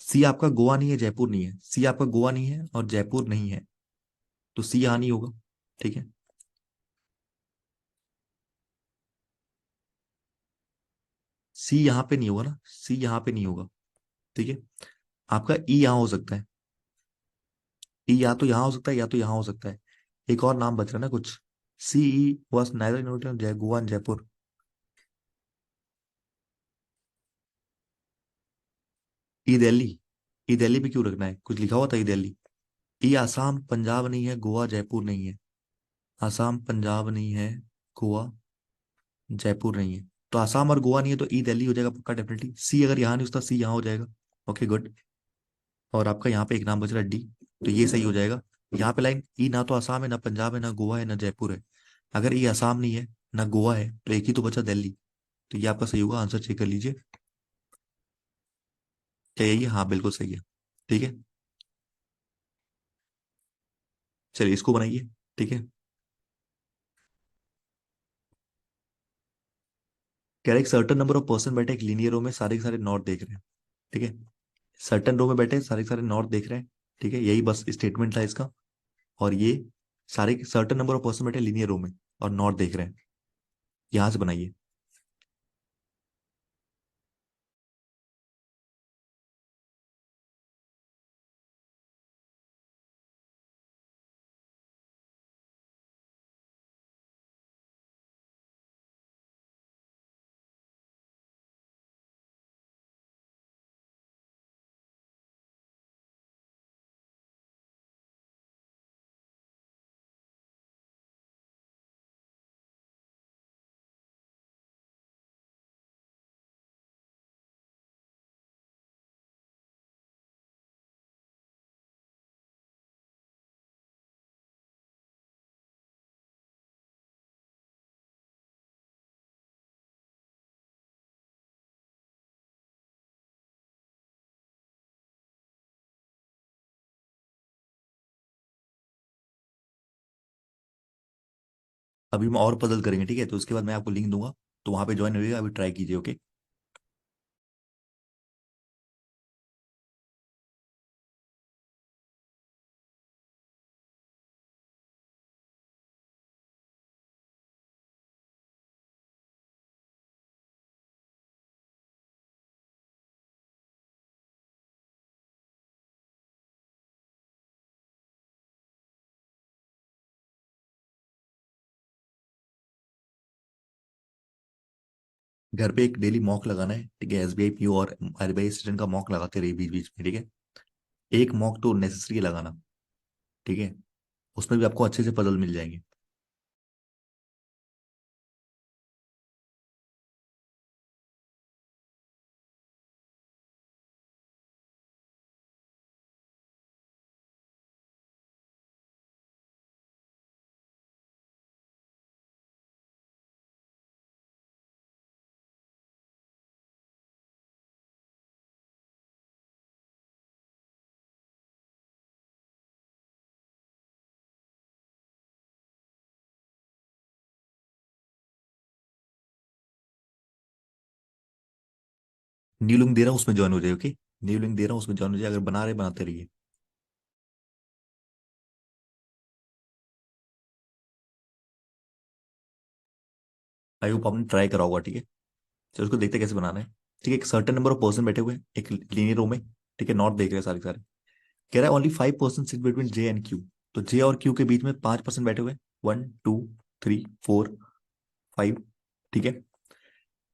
सी आपका गोवा नहीं है, जयपुर नहीं है। सी आपका गोवा नहीं है और जयपुर नहीं है, तो सी यहाँ नहीं होगा। ठीक है। सी यहाँ पे नहीं होगा ना, सी यहाँ पे नहीं होगा। ठीक है। आपका ई यहाँ हो सकता है। ई या तो यहाँ हो सकता है या तो यहाँ हो सकता है। एक और नाम बच रहा है ना कुछ। सी ई वॉज नाइदर इन जय गोवा एंड जयपुर। ई दिल्ली। ई दिल्ली पे क्यों रखना है? कुछ लिखा हुआ था ई दिल्ली। ई आसाम पंजाब नहीं है, गोवा जयपुर नहीं है। आसाम पंजाब नहीं है, गोवा जयपुर नहीं है। तो आसाम और गोवा नहीं है, तो ई दिल्ली हो जाएगा पक्का, डेफिनेटली। सी अगर यहाँ नहीं होता, सी यहाँ हो जाएगा। Okay, good. और आपका यहाँ पे एक नाम बच रहा है डी, तो ये सही हो जाएगा। यहाँ पे लाइन, ई ना तो आसाम है, ना पंजाब है, ना गोवा है, ना जयपुर है। अगर ये आसाम नहीं है, ना गोवा है, तो एक ही तो बचा दिल्ली। तो ये आपका सही होगा, आंसर चेक कर लीजिए। क्या यही है? हाँ, बिल्कुल सही है। ठीक है। चलिए इसको बनाइए। ठीक है। कह रहे एक सर्टन नंबर ऑफ पर्सन बैठे एक लीनियर रो में, सारे के सारे नॉर्थ देख रहे हैं। ठीक है। सर्टन रो में बैठे सारे के सारे नॉर्थ देख रहे हैं। ठीक है, यही बस स्टेटमेंट था इसका। और ये सारे सर्टन नंबर ऑफ पर्सन बैठे लीनियर रो में और नॉर्थ देख रहे हैं। यहां से बनाइए। अभी हम और पजल करेंगे, ठीक है, तो उसके बाद मैं आपको लिंक दूंगा, तो वहां पे ज्वाइन होइएगा, अभी ट्राई कीजिए। ओके। घर पे एक डेली मॉक लगाना है, ठीक है, एसबीआई पीओ और आरबीआई स्टूडेंट का मॉक लगाते रहिए बीच बीच में, ठीक है। एक मॉक तो नेसेसरी लगाना। ठीक है। उसमें भी आपको अच्छे से पजल मिल जाएंगे। न्यू लिंक दे रहा हूँ, उसमें ज्वाइन हो जाए। ओके। न्यू लिंक दे रहा हूँ, उसमें ज्वाइन हो जाए। अगर बना रहे बनाते रहिए। आई होप आपने ट्राई करा होगा। ठीक है। चलो उसको देखते हैं कैसे बनाना है। ठीक है, एक सर्टेन नंबर ऑफ पर्सन बैठे हुए हैं एक लीनियर रो में। ठीक है, नॉट देख रहे हैं सारे के सारे। कह रहा है only 5% sit between J and Q. तो जे और क्यू के बीच में 5% बैठे हुए हैं। 1 2 3 4 5। ठीक है।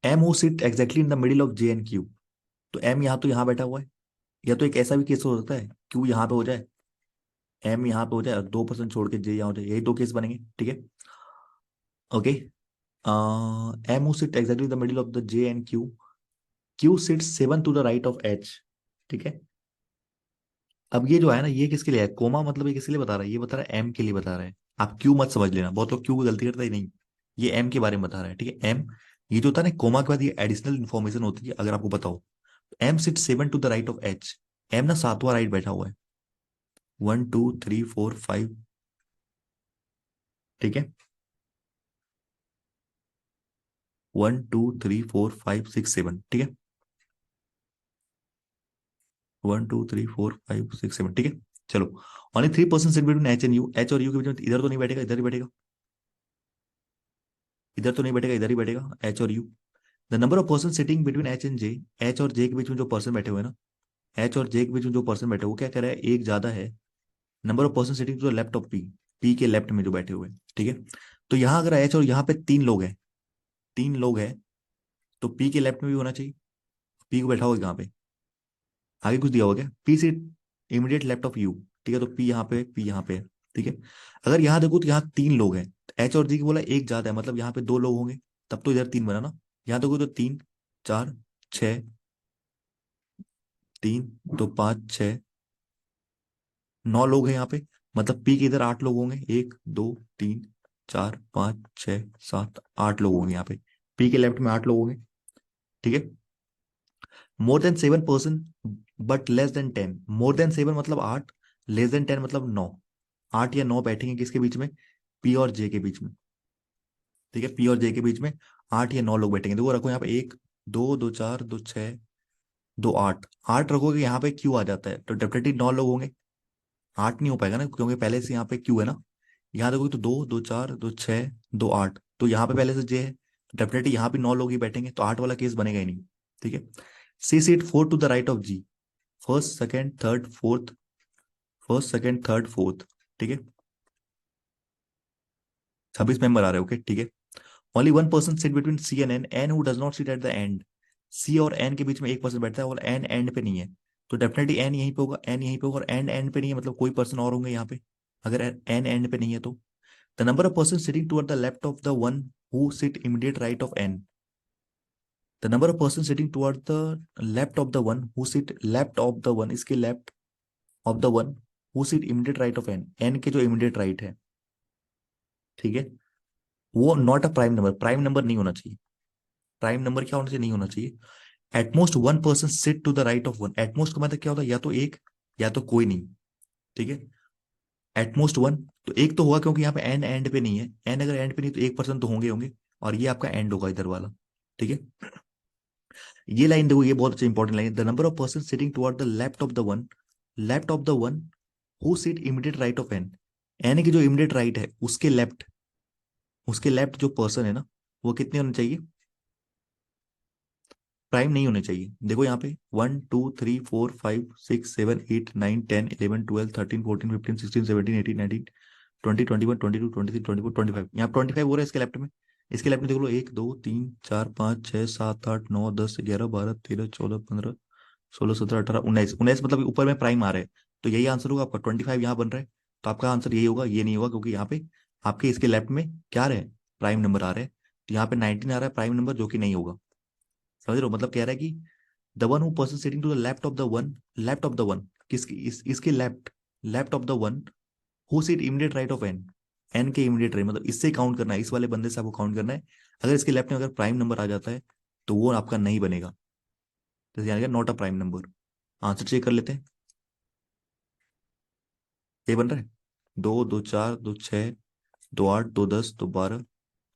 M O sit exactly in the middle of J and Q. तो एम यहाँ तो यहाँ बैठा हुआ है, या तो एक ऐसा भी केस हो सकता है क्यू यहाँ पे हो जाए, एम यहाँ पे हो जाए और 2% छोड़ के जे यहाँ हो जाए, यही दो केस बनेंगे, ठीक है। Okay, M O sit exactly the middle of the J and Q, Q sit 7 to the right of H, ठीक है। अब ये जो है ना, ये किसके लिए है, कोमा मतलब ये किसके लिए बता रहा है, ये बता रहा है एम के लिए बता रहा है। आप क्यू मत समझ लेना, बहुत लोग क्यू की गलती करते ही नहीं, ये एम के बारे में बता रहा है, ठीक है। एम, ये जो होता है ना कोमा के बाद ये एडिशनल इन्फॉर्मेशन होती है, अगर आपको बताओ। M sit 7 to the right of H, M ना सातवां राइट बैठा हुआ है, 1 2 3 4 5, ठीक है। 1 2 3 4 5 6 7, ठीक है। 1 2 3 4 5 6 7, ठीक है। चलो, only 3% sit between H and you, H और यू के बीच में इधर तो नहीं बैठेगा, इधर ही बैठेगा, इधर तो नहीं बैठेगा, इधर ही बैठेगा एच और you. The number of person sitting between H and J, H और जे के बीच में जो पर्सन बैठे हुए हैं ना, एच और जे के बीच में जो पर्सन बैठे हुए, वो क्या कह रहा है, एक ज्यादा है। Number of person sitting to the left of P, P के लेफ्ट में जो बैठे हुए हैं, ठीक है। तो यहाँ अगर एच और यहाँ पे तीन लोग हैं, तीन लोग हैं, तो पी के लेफ्ट में भी होना चाहिए। पी को बैठा हुआ कहाँ पे, आगे कुछ दिया हुआ क्या, P seat immediate left of you, ठीक है। तो पी यहाँ पे, पी यहाँ पे है, ठीक है। अगर यहाँ देखो तो यहाँ तीन लोग हैं, एच और जी की बोला एक ज्यादा है, मतलब यहाँ पे दो लोग होंगे, तब तो इधर तीन बना ना। यहाँ देखो तो 3 4 6, 3 तो 5 6, 9 लोग हैं यहाँ पे, मतलब पी के इधर 8 लोग होंगे, 1 2 3 4 5 6 7 8 लोग होंगे यहाँ पे, पी के लेफ्ट में 8 लोग होंगे, ठीक है। More than 7 person but less than 10, more than 7 मतलब 8, लेस देन 10 मतलब 9, 8 या 9 बैठेंगे किसके बीच में, पी और जे के बीच में, ठीक है। पी और जे के बीच में 8 या 9 लोग बैठेंगे, देखो रखो यहाँ पे 1 2 2 4 2 6 2 8, 8 रखोगे यहाँ पे क्यू आ जाता है, तो डेफिनेटली 9 लोग होंगे। 8 नहीं हो पाएगा ना, क्योंकि पहले से यहाँ पे क्यू है ना। यहाँ देखोगे तो 2 2 4 2 6 2 8, तो यहाँ पे पहले से जे है, डेफिनेटली यहाँ भी 9 लोग ही बैठेंगे, तो 8 वाला केस बनेगा ही नहीं, ठीक है। C seat 4 to the right of G, first second third fourth, first second third fourth, ठीक है। 26 मेंबर आ रहे हैं, ओके, ठीक है। Only 1 person sit between C and N, N who does not sit at the end, C और एन के बीच में एक पर्सन बैठता है और एन एंड पे नहीं है, तो डेफिनेटली एन यहीं पे होगा, एन यहीं पे होगा, और एंड एंड पे नहीं है, मतलब कोई पर्सन और होंगे यहाँ पे, अगर एन एंड पे नहीं है तो। The number of person sitting toward the left of the one who sit immediate right of N, the number of person sitting toward the left of the one who sit left of the one, इसके left of the one who sit immediate right of N, N के जो इमीडिएट राइट है, ठीक है, वो not a prime number, prime number नहीं होना चाहिए। प्राइम नंबर क्या होना चाहिए, नहीं होना चाहिए। At most 1 person sit to the right of one, at most का मतलब क्या होता है, या तो एक या तो कोई नहीं, ठीक है। एटमोस्ट वन, तो एक तो होगा क्योंकि यहाँ पे एंड एंड पे नहीं है, एंड अगर एंड पे नहीं तो 1 पर्सन तो होंगे होंगे, और ये आपका एंड होगा इधर वाला, ठीक है। ये लाइन देखो, ये बहुत अच्छा important line, the number of person sitting toward the left of the one, left of the one who sit immediate right of N, N की जो इमीडिएट राइट है उसके लेफ्ट, उसके लेफ्ट जो पर्सन है ना, वो कितने होने चाहिए, प्राइम नहीं होने चाहिए। देखो यहाँ पे 1 2 3 4 5 6 7 8 9 10 11 12 13 14 15 16 17 18 19 20 21 22 23 24 25, यहाँ 25 हो रहा है इसके लेफ्ट में। इसके लेफ्ट में देख लो 1 2 3 4 5 6 7 8 9 10 11 12 13 14 15 16 17 18 19 19, मतलब ऊपर में प्राइम आ रहे हैं, तो यही आंसर होगा आपका, 25 यहाँ बन रहा है। तो आपका आंसर यही होगा, ये नहीं होगा, क्योंकि यहाँ पे आपके इसके लेफ्ट में क्या आ रहे हैं, प्राइम नंबर आ रहे हैं। तो यहाँ पे 19 आ रहा है प्राइम नंबर, जो कि नहीं होगा। समझ रहे हो, मतलब कह रहा है कि the one who person sitting to the left of the one, left of the one किसकी, इसके left, left of the one who sit immediate right of N, N के इमीडिएट राइट, मतलब इससे काउंट करना है, इस वाले बंदे से आपको काउंट करना है। अगर इसके लेफ्ट में अगर प्राइम नंबर आ जाता है तो वो आपका नहीं बनेगा, जैसे यहाँ not a prime number. Answer check कर लेते हैं, ये बन रहा है 2 2 4 2 6 2 8 2 10 12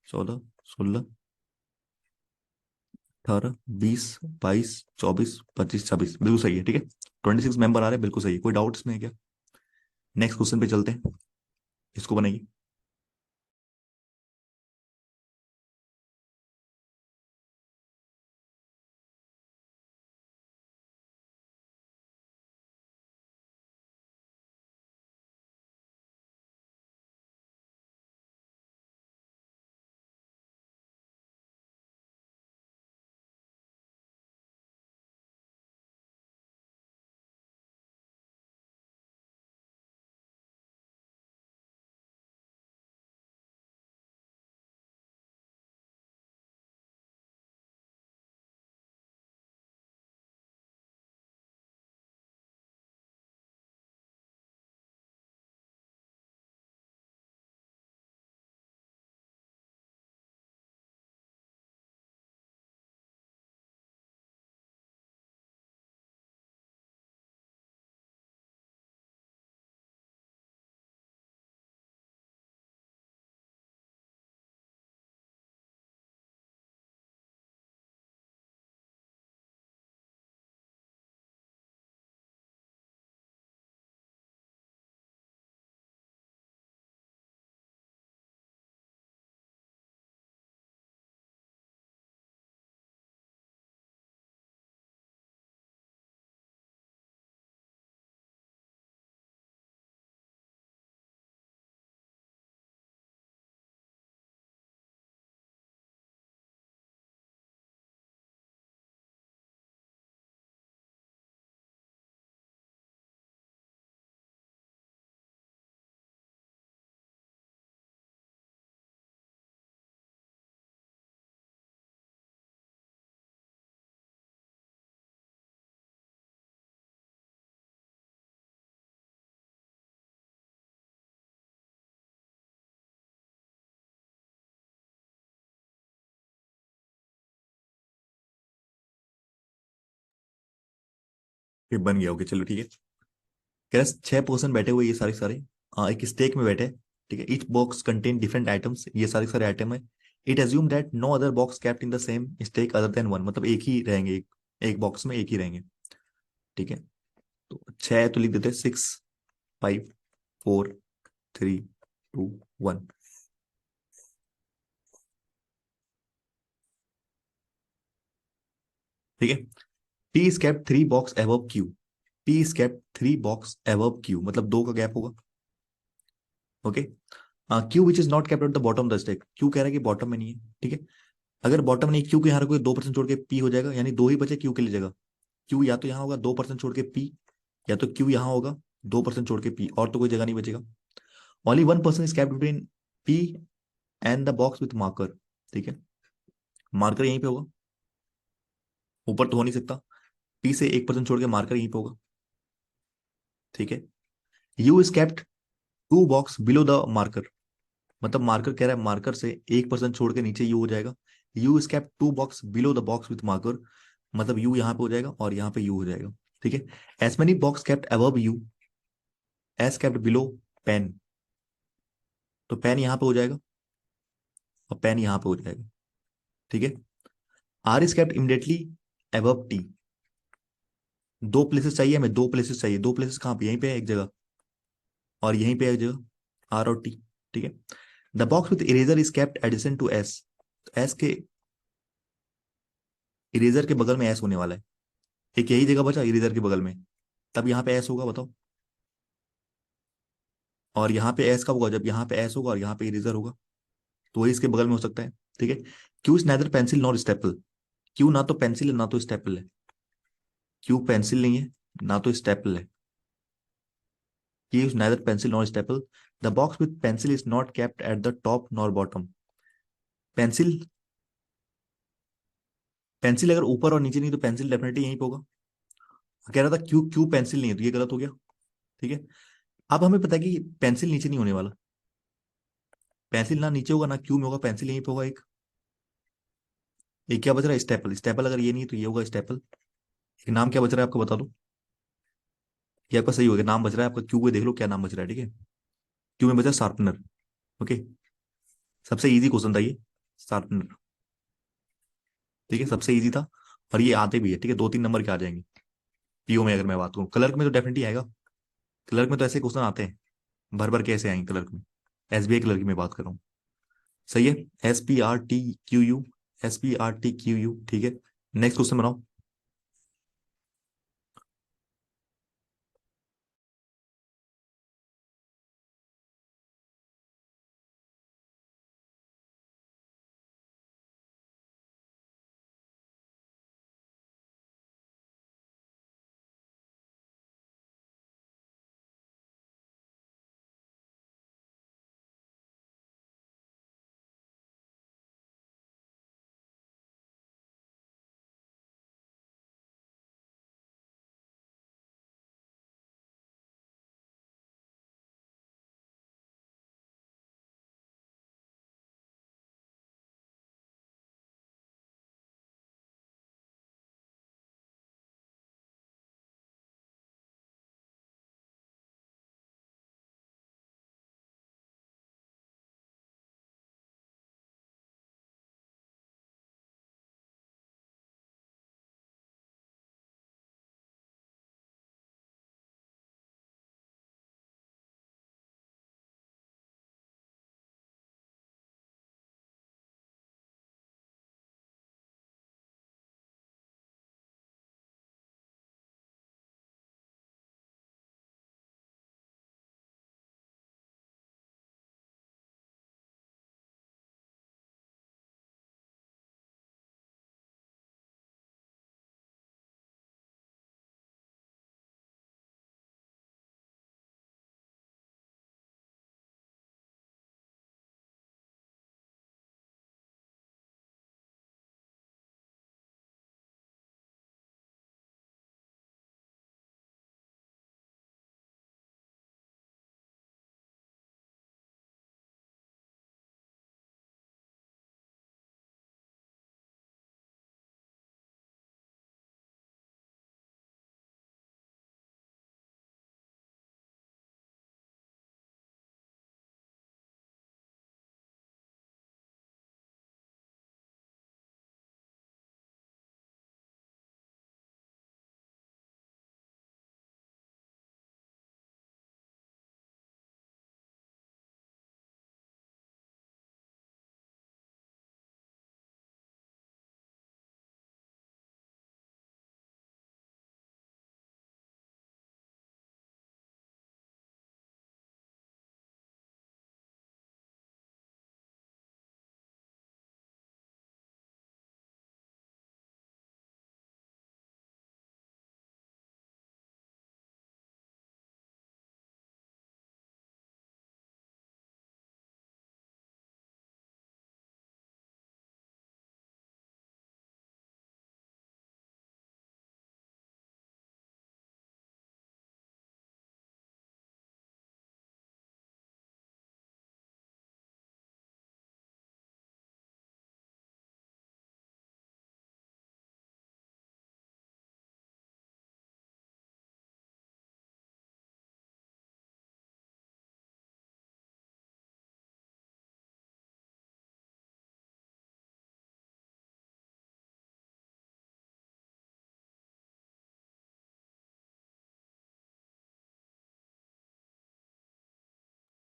14 16 18 20 22 23 24 25 26 बिल्कुल सही है, ठीक है। 26 मेंबर आ रहे हैं, बिल्कुल सही है, कोई डाउट इसमें है क्या। नेक्स्ट क्वेश्चन पे चलते हैं, इसको बनाइए। ये बन गया, ओके चलो ठीक है। कह रहा 6 पर्सन बैठे हुए, ये सारे सारे एक स्टेक में बैठे हैं, ठीक है। Each box contain different items, ये सारे सारे आइटम है। It assume that no other box kept in the same stack other than one, मतलब एक ही रहेंगे, एक बॉक्स में एक ही रहेंगे, ठीक है। तो 6 तो लिख देते हैं, 6, 5, 4, 3, 2, 1, ठीक है। P is kept 3 box above Q. P is kept 3 box above Q, मतलब दो का गैप होगा, okay. Q which is not kept at the bottom the stack, Q कह रहा है कि बॉटम में नहीं है, ठीक है। अगर बॉटम नहीं, क्यू के यहाँ कोई 2% छोड़ के पी हो जाएगा, यानी दो ही बचे क्यू के लिए जगह। क्यू या तो यहाँ होगा 2% छोड़ के पी, या तो क्यू यहाँ होगा 2% छोड़ के पी, और तो कोई जगह नहीं बचेगा। Only 1 person is kept between P and the box with marker, ठीक है। मार्कर यहीं पे होगा, ऊपर तो हो नहीं सकता। पी से 1% छोड़ के मार्कर यहीं पे होगा, ठीक है। You is kept 2 box below the marker, मतलब मार्कर कह रहा है मार्कर से 1% छोड़ के नीचे यू हो जाएगा। You is kept 2 box below the box with marker, मतलब यू यहाँ पे हो जाएगा और यहाँ पे यू हो जाएगा, ठीक है। As many box kept above U as kept below pen, तो पेन यहाँ पे हो जाएगा और पेन यहाँ पे हो जाएगा, ठीक है। R is kept immediately above T, दो प्लेसेस चाहिए हमें, दो प्लेसेस चाहिए, दो प्लेसेस कहाँ पे, यहीं पे है एक जगह और यहीं पे है एक जगह, आर और टी, ठीक है। The box with eraser is kept addition to S, S के इरेजर के बगल में एस होने वाला है, एक यही जगह बचा इरेजर के बगल में, तब यहाँ पे एस होगा, बताओ। और यहाँ पे एस कब होगा, जब यहाँ पे एस होगा और यहाँ पे इरेजर होगा, तो वही इसके बगल में हो सकता है, ठीक है। Q is neither pencil nor staple, Q ना तो पेंसिल है ना तो स्टेपल है, क्यू पेंसिल नहीं है ना तो स्टेपल है, Q is neither pencil nor staple. The box with pencil is not kept at the top nor bottom, pencil, pencil अगर ऊपर और नीचे नहीं तो पेंसिल डेफिनेटली यहीं पे होगा। कह रहा था क्यू क्यू पेंसिल नहीं है, तो ये गलत हो गया, ठीक है। अब हमें पता है कि पेंसिल नीचे नहीं होने वाला, पेंसिल ना नीचे होगा ना क्यू में होगा, पेंसिल यहीं पे होगा एक क्या बच रहा है, स्टेपल, स्टेपल अगर ये नहीं है तो ये होगा स्टेपल। एक नाम क्या बच रहा है आपको बता दो, ये आपका सही होगा, नाम बच रहा है आपका क्यू में, देख लो क्या नाम बच रहा है, ठीक है। क्यू में बचा शार्पनर, ओके। सबसे इजी क्वेश्चन था ये, शार्पनर, ठीक है, सबसे इजी था। और ये आते भी है, ठीक है, 2-3 नंबर के आ जाएंगे। पीओ में अगर मैं बात करूँ, क्लर्क में तो डेफिनेटली आएगा, क्लर्क में तो ऐसे क्वेश्चन आते हैं, भर भर के ऐसे आएंगे क्लर्क में। एसबीआई क्लर्क की मैं बात कर रहा हूँ, सही है। SPRTQU, SPRTQU, ठीक है। नेक्स्ट क्वेश्चन बनाओ।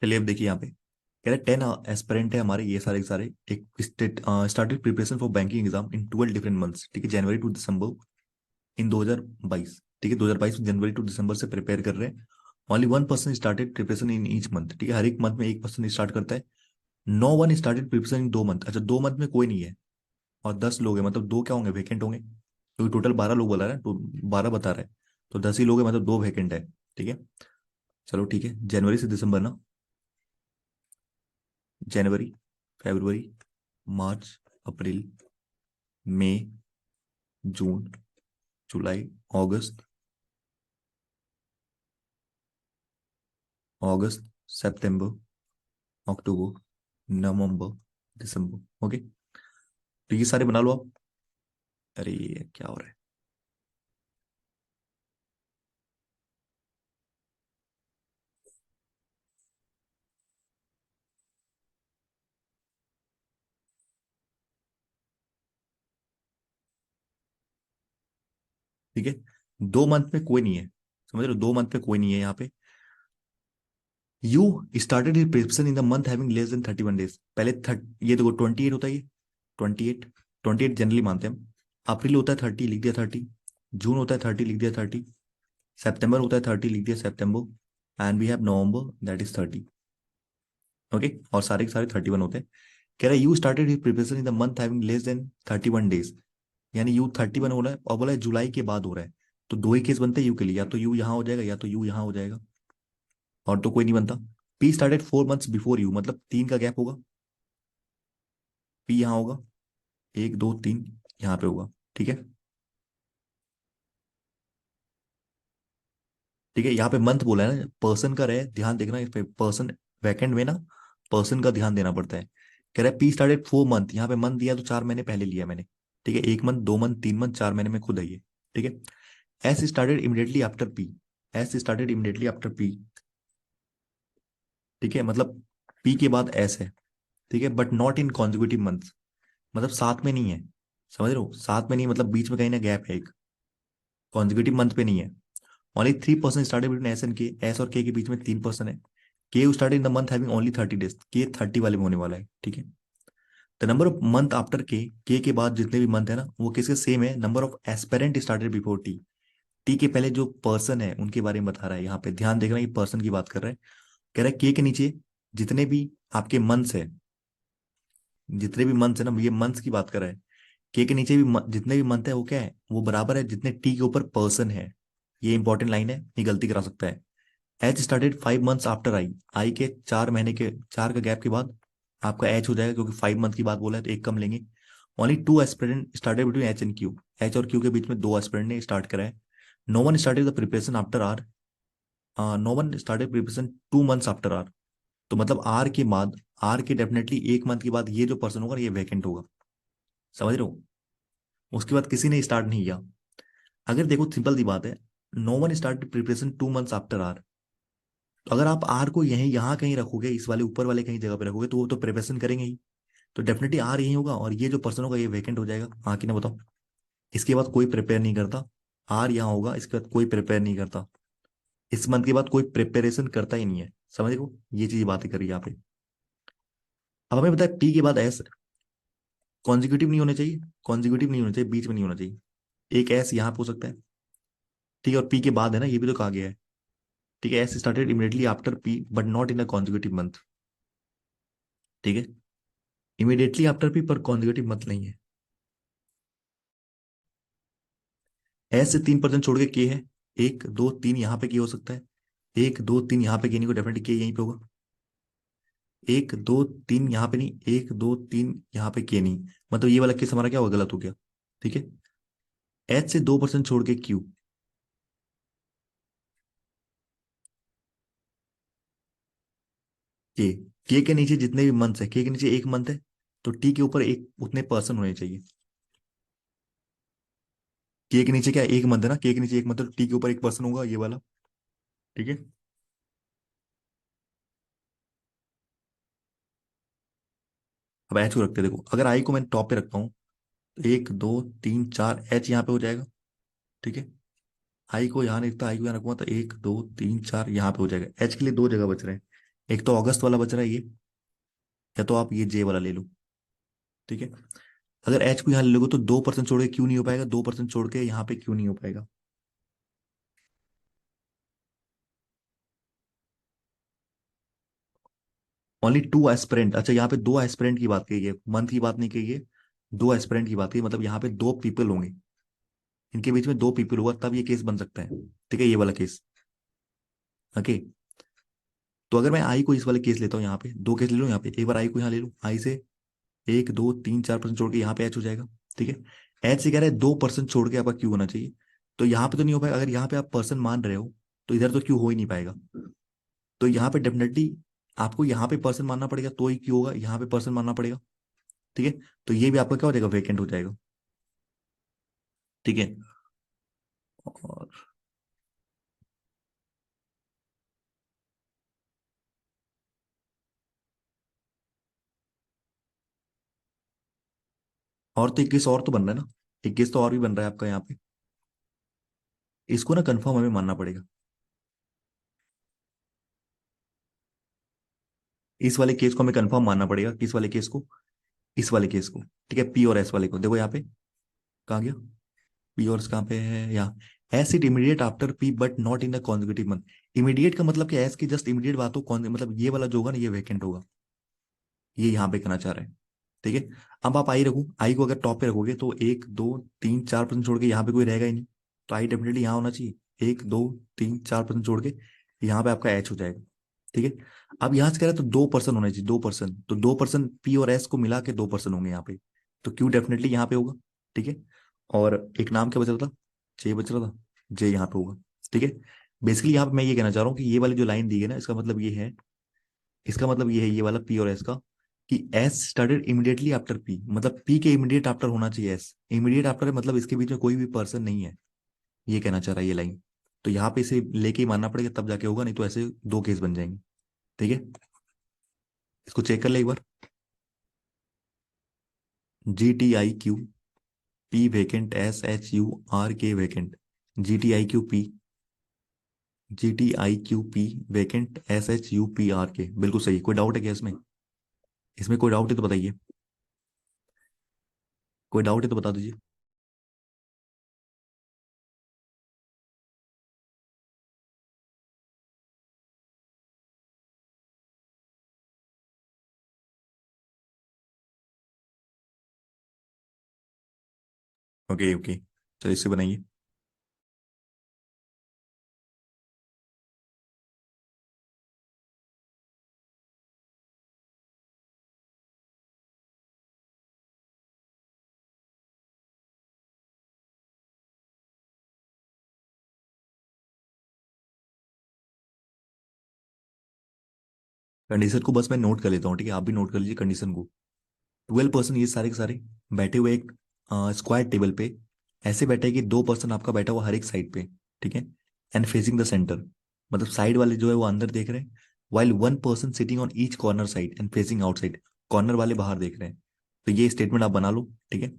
चलिए अब देखिए यहाँ पे कह रहे 10 एस्पिरेंट है हमारे, ये सारे के सारे एक started preparation for banking exam in 12 different months, ठीक है, जनवरी टू दिसंबर इन 2022, ठीक है, 2022 में जनवरी टू दिसंबर से प्रिपेयर कर रहे हैं। Only one person started preparation in each month, ठीक है, हर एक मंथ में एक पर्सन स्टार्ट करता है। No one started preparation in 2 month, अच्छा 2 मंथ में कोई नहीं है, और 10 लोग हैं, मतलब दो क्या होंगे, वेकेंट होंगे, क्योंकि टोटल 12 लोग बोला रहा है, तो 12 बता रहा है, तो 10 ही लोग हैं, मतलब दो वेकेंट है, ठीक है। चलो ठीक है, जनवरी से दिसंबर ना, जनवरी, फरवरी, मार्च, अप्रैल, मई, जून, जुलाई, अगस्त, अगस्त, सितंबर, अक्टूबर, नवंबर, दिसंबर, ओके। तो ये सारे बना लो आप। अरे ये क्या हो रहा है। ठीक है, 2 मंथ में कोई नहीं है, समझ रहे हो, 2 मंथ में कोई नहीं है यहाँ पे। You started his preparation in the month having less than 31 days, पहले ये देखो 28 होता है, ये 28, 28 जनरली मानते हैं हम। अप्रैल होता है 30, लिख दिया 30। जून होता है 30, लिख दिया 30। सितंबर होता है 30, लिख दिया सितंबर। And we have November, that is 30, okay, और सारे के सारे 31 होते हैं। कह रहा है you started his preparation in the month having less than 31 days, यानी यू 31 हो रहा है, और बोला है जुलाई के बाद हो रहा है, तो दो ही केस बनते हैं यू के लिए, या तो यू यहाँ हो जाएगा या तो यू यहाँ हो जाएगा, और तो कोई नहीं बनता। P started 4 months before you, मतलब 3 का गैप होगा, पी यहाँ होगा, 1 2 3 यहाँ पे होगा, ठीक है। ठीक है, यहाँ पे मंथ बोला है ना, पर्सन का रहे, ध्यान देखना इस पे, पर्सन वैकेंट में ना पर्सन का ध्यान देना पड़ता है। कह रहा है पी स्टार्टेड 4 मंथ, यहाँ पे मंथ दिया तो 4 महीने पहले लिया मैंने, ठीक है, 1 मंथ, 2 मंथ, 3 मंथ, 4 महीने में खुद है ये, ठीक है। S started immediately after P, S started immediately after P, ठीक है, मतलब पी के बाद एस है, ठीक है, but not in consecutive month, मतलब साथ में नहीं है, समझ रहे हो, साथ में नहीं, मतलब बीच में कहीं ना गैप है एक, कॉन्जिक्यूटिव मंथ पे नहीं है। Only 3 person started between S and के, एस और के बीच में 3 पर्सन है। के start in the month having only 30 days, के 30 वाले में होने वाला है, ठीक है। The number of month after के बाद जितने भी मंथ है ना, वो किसके सेम है, number of aspirant started before T, T के पहले जो पर्सन है उनके बारे में बता रहा है, यहाँ पे ध्यान देखना, ये पर्सन की बात कर रहा है। कह रहा है के नीचे जितने भी आपके मंथ्स है, जितने भी मंथ्स है ना, ये मंथ्स की बात कर रहा है, के नीचे भी जितने भी मंथ है वो क्या है, वो बराबर है जितने टी के ऊपर पर्सन है। ये इंपॉर्टेंट लाइन है, ये गलती करा सकता है। H started 5 months after I, I के 4 महीने के, 4 का गैप के बाद आपका एच हो जाएगा, क्योंकि 5 मंथ की बात बोला है तो एक कम लेंगे। Only 2 aspirant started between H and Q, H और क्यू के बीच में 2 एस्पिरेंट ने स्टार्ट करा है। No one started the preparation after R, no one started preparation 2 months after R, तो मतलब आर के बाद, आर के डेफिनेटली 1 मंथ के बाद ये जो पर्सन होगा ये वैकेंट होगा, समझ रहे हो, उसके बाद किसी ने स्टार्ट नहीं किया। अगर देखो सिंपल सी बात है, no one started preparation 2 months after R, तो अगर आप आर को यहीं यहाँ कहीं रखोगे, इस वाले ऊपर वाले कहीं जगह पे रखोगे, तो वो तो प्रिपरेशन करेंगे ही, तो डेफिनेटली आर यही होगा, और ये जो पर्सन होगा ये वेकेंट हो जाएगा, हाँ कि ना बताओ। इसके बाद कोई प्रिपेयर नहीं करता, आर यहाँ होगा, इसके बाद कोई प्रिपेयर नहीं करता, इस मंथ के बाद कोई प्रिपरेशन करता ही नहीं है, समझ गो, ये चीज बातें करी यहाँ पे। अब हमें बताया पी के बाद एस कॉन्जिक्यूटिव नहीं होने चाहिए, कॉन्जिक्यूटिव नहीं होना चाहिए, बीच में नहीं होना चाहिए, एक एस यहाँ पे हो सकता है, ठीक है, और पी के बाद है ना, ये भी तो कहा गया है, ठीक है, S started immediately after P but not in a consecutive month, ठीक है, इमीडिएटली आफ्टर पी पर कॉन्जिक्यूटिव मंथ नहीं है। एस से 3 पर्सन छोड़ के के है, 1 2 3 यहाँ पे के हो सकता है, 1 2 3 यहाँ पे के नहीं को, डेफिनेटली के यहीं पे होगा, 1 2 3 यहाँ पे नहीं, 1 2 3 यहाँ पे के नहीं, मतलब ये वाला केस हमारा क्या होगा, गलत हो गया, ठीक है। एच से 2 पर्सन छोड़ के क्यू, के के नीचे जितने भी मंथ्स है, के नीचे एक मंथ है, तो टी के ऊपर एक उतने पर्सन होने चाहिए, के नीचे क्या एक मंथ है ना, के नीचे एक मंथ है, तो टी के ऊपर एक पर्सन होगा, ये वाला, ठीक है। अब एच को रखते हैं, देखो अगर आई को मैं टॉप पे रखता हूँ, 1 2 3 4 एच यहाँ पे हो जाएगा, ठीक है। आई को यहाँ नहीं रखता, आई को यहाँ रखूंगा तो 1 2 3 4 यहाँ पे हो जाएगा, एच के लिए दो जगह बच रहे हैं, एक तो अगस्त वाला बच रहा है ये, या तो आप ये जे वाला ले लो। ठीक है। अगर एच को यहाँ ले लोगे तो 2% छोड़ के क्यों नहीं हो पाएगा, 2% छोड़ के यहाँ पे क्यों नहीं हो पाएगा? ओनली टू एस्पिरेंट, अच्छा यहाँ पे दो एस्पिरेंट की बात कही है, मंथ की बात नहीं कही है। दो एस्पिरेंट की बात कही, मतलब यहाँ पे दो पीपल होंगे, इनके बीच में दो पीपल होगा तब ये केस बन सकता है। ठीक है, ये वाला केस। ओके। तो अगर मैं आई को इस वाले केस लेता हूँ, यहाँ पे दो केस ले लूँ, यहाँ पे एक बार आई को यहाँ ले लूँ, आई से 1 2 3 4% छोड़ के यहाँ पे एच हो जाएगा। ठीक है। एच से कह रहा है 2% छोड़ के आपका क्यू होना चाहिए, तो यहाँ पे तो नहीं हो पाएगा। अगर यहाँ पे आप पर्सन मान रहे हो तो इधर तो क्यू हो ही नहीं पाएगा। तो यहाँ पे डेफिनेटली आपको यहाँ पे पर्सन मानना पड़ेगा तो ही क्यू होगा, यहाँ पे पर्सन मानना पड़ेगा। ठीक है। तो ये भी आपका क्या हो जाएगा, वेकेंट हो जाएगा। ठीक है। और और तो 21 और तो बन रहा है ना, 21 तो और भी बन रहा है आपका यहाँ पे। इसको ना कंफर्म हमें मानना पड़ेगा, इस वाले केस को हमें कंफर्म मानना पड़ेगा। किस वाले केस को? इस वाले केस को। ठीक है, पी और एस वाले को देखो यहाँ पे, कहाँ गया पी और एस, कहाँ पे है यहाँ। S it immediate after P but not in the consecutive month. Immediate का मतलब कि एस की जस्ट इमीडिएट बात हो, कौन मतलब ये वाला जो होगा ना ये वेकेंट होगा, ये यहाँ पे कहना चाह रहे हैं। ठीक है। अब आप आई रखो, आई को अगर टॉप पे रखोगे तो 1 2 3 4% छोड़ के यहाँ पे कोई रहेगा ही नहीं, तो आई डेफिनेटली यहाँ होना चाहिए। 1 2 3 4% छोड़ के यहाँ पे आपका एच हो जाएगा। ठीक है। अब यहाँ से कह रहे हैं तो 2% होना चाहिए, 2%, तो 2% पी और एस को मिला के 2% होंगे यहाँ पे, तो क्यू डेफिनेटली यहाँ पे होगा। ठीक है। और एक नाम क्या बच रहा था, जे बच रहा था, जे यहाँ पे होगा। ठीक है। बेसिकली यहाँ पे मैं ये कहना चाह रहा हूँ कि ये वाली जो लाइन दी है ना, इसका मतलब ये है, इसका मतलब ये है ये वाला पी और एस का, कि S started immediately after P, मतलब पी के इमीडिएट आफ्टर होना चाहिए एस। इमीडिएट आफ्टर मतलब इसके बीच में कोई भी पर्सन नहीं है, ये कहना चाह रहा है ये लाइन। तो यहाँ पे इसे लेके ही मानना पड़ेगा तब जाके होगा, नहीं तो ऐसे दो केस बन जाएंगे। ठीक है। इसको चेक कर ले एक बार। GTIQ P vacant, SHURK vacant, GTIQ P, GTIQ P vacant, SHUPRK, बिल्कुल सही। कोई डाउट है क्या इसमें? इसमें कोई डाउट है तो बताइए, कोई डाउट है तो बता दीजिए। ओके ओके, चलिए इससे बनाइए। कंडीशन को बस मैं नोट कर लेता हूँ, ठीक है, आप भी नोट कर लीजिए कंडीशन को। 12% ये सारे के सारे बैठे हुए एक स्क्वायर टेबल पे, ऐसे बैठे कि 2% आपका बैठा हुआ हर एक साइड पे। ठीक है। एंड फेसिंग द सेंटर, मतलब साइड वाले जो है वो अंदर देख रहे हैं, while 1% sitting on each corner side and facing outside, corner वाले बाहर देख रहे हैं। तो ये स्टेटमेंट आप बना लो। ठीक है।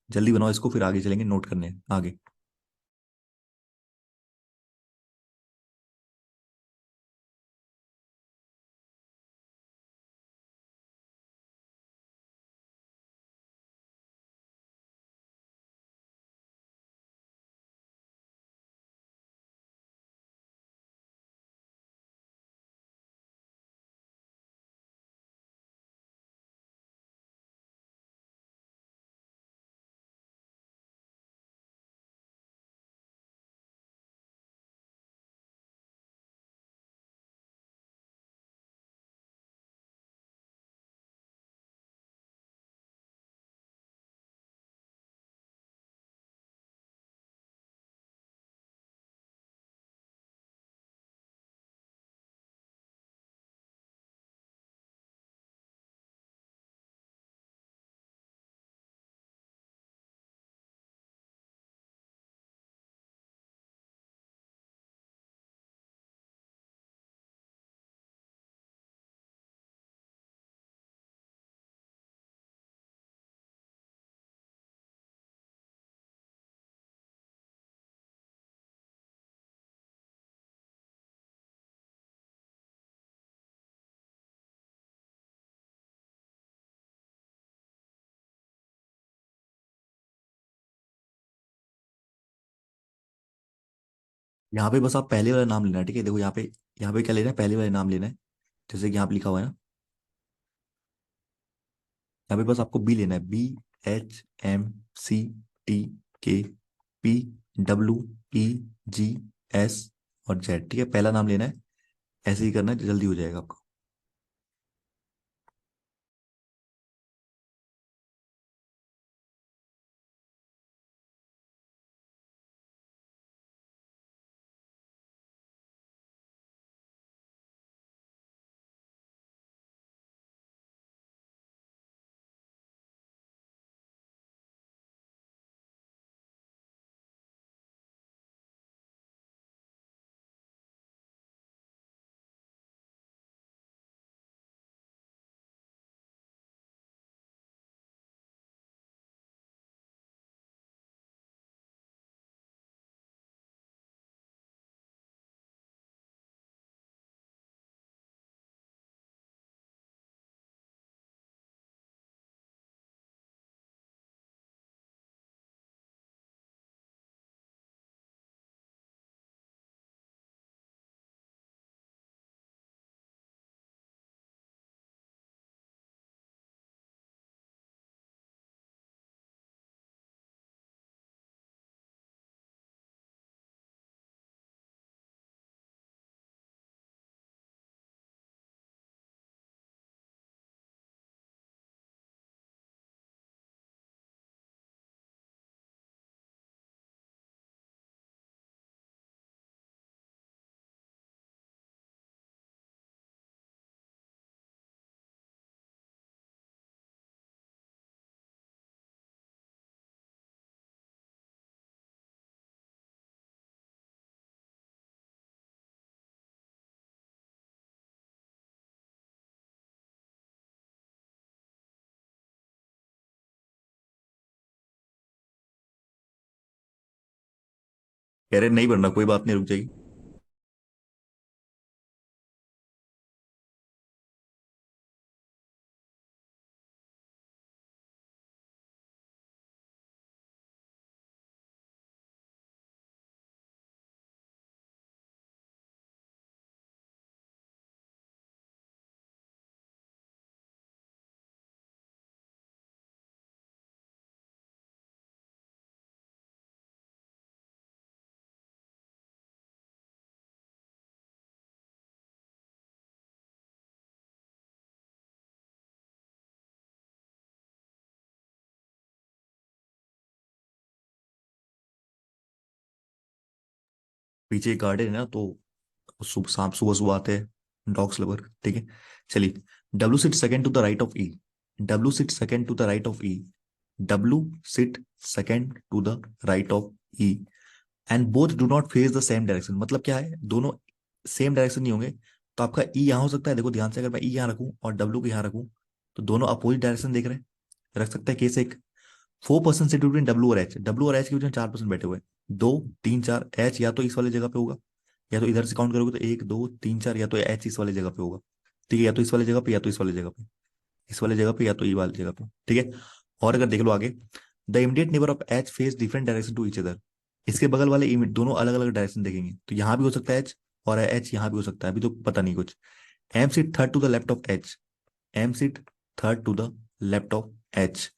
जल्दी बनाओ इसको, फिर आगे चलेंगे नोट करने आगे। यहाँ पे बस आप पहले वाला नाम लेना है, ठीक है। देखो यहाँ पे क्या लेना है, पहले वाला नाम लेना है। जैसे कि यहाँ पे लिखा हुआ है ना, यहाँ पे बस आपको बी लेना है। BHMCTKPWEGS और जेड, ठीक है। पहला नाम लेना है, ऐसे ही करना है, जल्दी हो जाएगा आपको। कह रहे नहीं बनना, कोई बात नहीं, रुक जाइए। पीछे एक गार्डन है ना, तो सुबह शाम सुबह सुबह आते हैं डॉग्स लवर, ठीक है। चलिए, W sit second to the right of E. W sit second to the right of E. W sit second to the right of E and both do not face the same direction. मतलब क्या है, दोनों सेम डायरेक्शन नहीं होंगे। तो आपका ई यहाँ हो सकता है, देखो ध्यान से, अगर मैं ई यहाँ रखूँ और डब्ल्यू को यहाँ रखूँ, तो दोनों अपोजिट डायरेक्शन देख रहे हैं। रख सकते हैं केस एक। 4% सीट बिटवीन डब्ल्यू और एच। डब्ल्यू और एच के बीच में 4% बैठे हुए हैं, 2 3 4। एच या तो इस वाली जगह पे होगा, या तो इधर से काउंट करोगे तो 1 2 3 4, या तो एच इस वाली जगह पे होगा, ठीक है। या तो इस वाली जगह पे, या तो इस वाली जगह पे, इस वाली जगह पे, या तो ई वाली जगह पे, ठीक है। और अगर देख लो आगे, the immediate neighbour of H face different direction to each other. इसके बगल वाले दोनों अलग अलग डायरेक्शन देखेंगे, तो यहाँ भी हो सकता है एच, और एच यहाँ भी हो सकता है, अभी तो पता नहीं कुछ। M sit third to the left of H. M sit third to the left of H.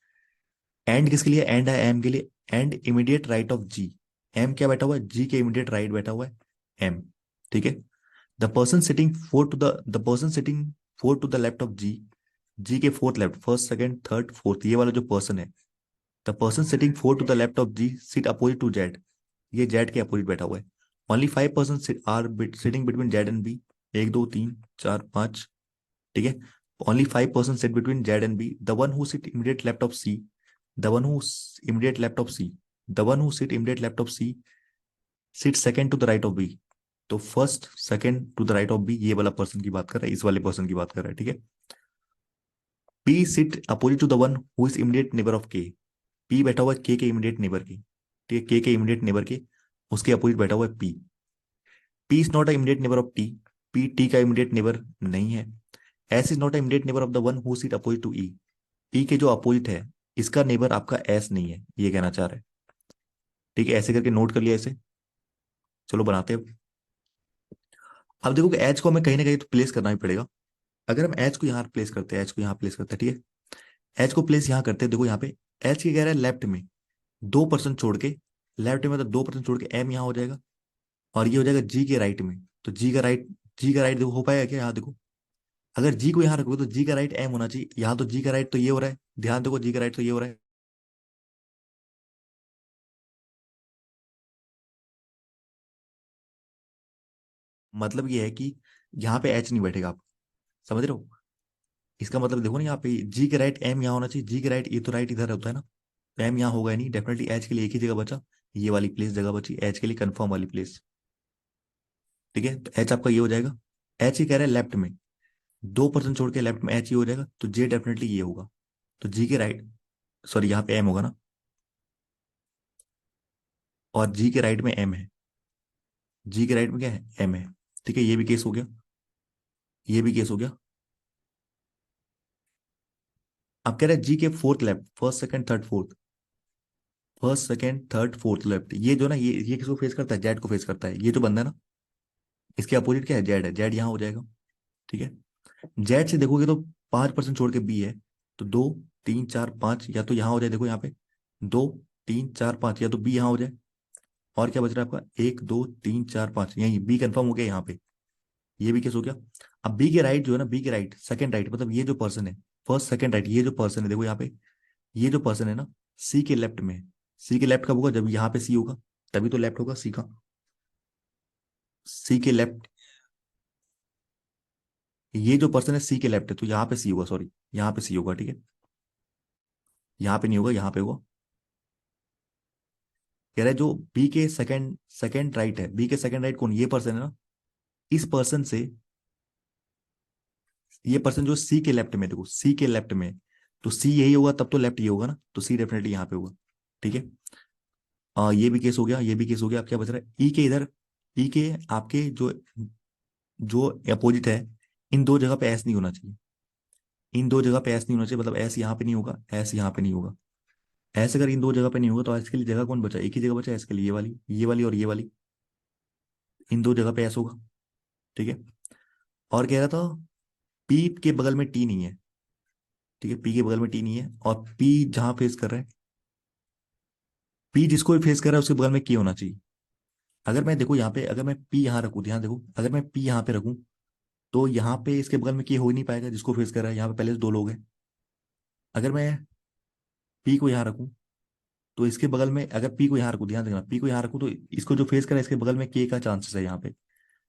And किसके लिए एंड है, एम के लिए। And immediate right of G. M क्या बैठा हुआ है, जी के इमीडिएट राइट बैठा हुआ है एम, ठीक है। The person sitting four to the left of G. G के fourth left, first second third fourth, ये वाला जो पर्सन है, the person sitting four to the left of G sit opposite to Z. ये जेड के अपोजिट बैठा हुआ है। Only 5% are sitting between Z and B. 1 2 3 4 5, ठीक है। Only 5% sit between Z and B. The one who sit immediate left of C. The one who immediate left of C. The one who sit immediate left of C sit second to the right of B. तो first second to the right of B, ये वाला पर्सन की बात कर रहा है, इस वाले पर्सन की बात कर रहा है, ठीक है। P sit opposite to the one who is immediate neighbour of K. P बैठा हुआ है के इमीडिएट नेबर की, ठीक है। के इमीडिएट नेबर के, उसके अपोजिट बैठा हुआ है P. P is not a immediate neighbour of T. P T का इमीडिएट नेबर नहीं है। S is not a immediate neighbour of the one who sit opposite to E. E के जो अपोजिट है, इसका नेबर आपका एस नहीं है, ये कहना चाह रहा है, ठीक है। ऐसे करके नोट कर लिया इसे। चलो बनाते हैं। अब देखो कि एच को हमें कहीं ना कहीं तो प्लेस करना ही पड़ेगा। अगर हम एच को यहाँ प्लेस करते हैं, एच को यहाँ प्लेस करते हैं, ठीक है, एच को प्लेस यहाँ करते हैं, देखो यहाँ पे एच की कह रहा है लेफ्ट में 2% छोड़ के, लेफ्ट में मतलब 2% छोड़ के एम यहाँ हो जाएगा, और ये हो जाएगा जी के राइट में। तो जी का राइट देखो हो पाएगा क्या, यहाँ देखो, अगर जी को यहाँ रखोगे तो जी का राइट एम होना चाहिए, यहाँ तो जी का राइट तो ये हो रहा है, ध्यान देखो जी का राइट तो ये हो रहा है। मतलब ये है कि यहाँ पे एच नहीं बैठेगा, आप समझ रहे हो। इसका मतलब देखो ना, यहाँ पे जी के राइट एम यहाँ होना चाहिए, जी के राइट ये तो राइट इधर होता है ना, तो एम यहाँ होगा ही नहीं, डेफिनेटली एच के लिए एक ही जगह बचा, ये वाली प्लेस जगह बची एच के लिए, कंफर्म वाली प्लेस। ठीक है, तो एच आपका ये हो जाएगा, एच ही कह रहा है लेफ्ट में, 2% छोड़ के लेफ्ट में एच ही हो जाएगा, तो जे डेफिनेटली ये होगा। तो जी के राइट, सॉरी यहाँ पे एम होगा ना, और जी के राइट में एम है, जी के राइट में क्या है, एम है। ठीक है, ये भी केस हो गया, ये भी केस हो गया। अब कह रहे हैं जी के fourth left, first second third fourth, first second third fourth left, ये जो ना ये किसको फेस करता है, जेड को फेस करता है, ये जो बंदा है ना, इसके अपोजिट क्या है, जेड है, जेड यहाँ हो जाएगा। ठीक है, जेड से देखोगे तो 5% छोड़ के बी है, तो 2 3 4 5, या तो यहाँ हो जाए, देखो यहाँ पे 2 3 4 5, या तो बी यहाँ हो जाए, और क्या बच रहा है आपका, 1 2 3 4 5, यही बी कंफर्म हो गया यहाँ पे, ये भी केस हो गया। अब बी के राइट जो है ना, बी के राइट सेकंड राइट, मतलब ये जो पर्सन है, फर्स्ट सेकंड राइट, ये जो पर्सन है देखो यहाँ पे, ये जो पर्सन है ना, सी के लेफ्ट में है। सी के लेफ्ट कब होगा, जब यहाँ पे सी होगा, तभी तो लेफ्ट होगा सी का, सी के लेफ्ट, ये जो पर्सन है सी के लेफ्ट है, तो यहाँ पे सी होगा, सॉरी यहाँ पे सी होगा, ठीक है, यहाँ पे नहीं होगा, यहाँ पे होगा। कह रहा है जो बी के सेकंड सेकंड राइट है, बी के सेकंड राइट कौन, ये पर्सन है ना, इस पर्सन से, ये पर्सन जो सी के लेफ्ट में, देखो सी के लेफ्ट में, तो सी यही होगा, तब तो लेफ्ट ये होगा ना, तो सी डेफिनेटली यहाँ पे होगा। ठीक है, ये भी केस हो गया, ये भी केस हो गया। अब क्या बच रहा है, ई के इधर, ई के आपके जो जो अपोजिट है, इन दो जगह पे एस नहीं होना चाहिए, इन दो जगह पे एस नहीं होना चाहिए, मतलब एस यहाँ पे नहीं होगा, एस यहाँ पे नहीं होगा। एस अगर इन दो जगह पे नहीं होगा, तो एस के लिए जगह कौन बचा, एक ही जगह बचा एस के लिए, ये वाली और ये वाली, इन दो जगह पे एस होगा। ठीक है, और कह रहा था पी के बगल में टी नहीं है, ठीक है, पी के बगल में टी नहीं है, और पी जहां फेस कर रहा है, पी जिसको भी फेस कर रहा है उसके बगल में के होना चाहिए। अगर मैं देखो यहाँ पे, अगर मैं पी यहाँ रखूँ, ध्यान देखो, अगर मैं पी यहाँ पे रखूँ, तो यहाँ पे इसके बगल में के हो ही नहीं पाएगा, जिसको फेस कर रहा है, यहाँ पे पहले से दो लोग हैं। अगर मैं पी को यहाँ रखूँ, तो इसके बगल में, अगर पी को यहाँ रखूँ, ध्यान देना, पी को यहाँ रखूँ तो इसको जो फेस कर रहा है इसके बगल में के का चांसेस है यहाँ पे।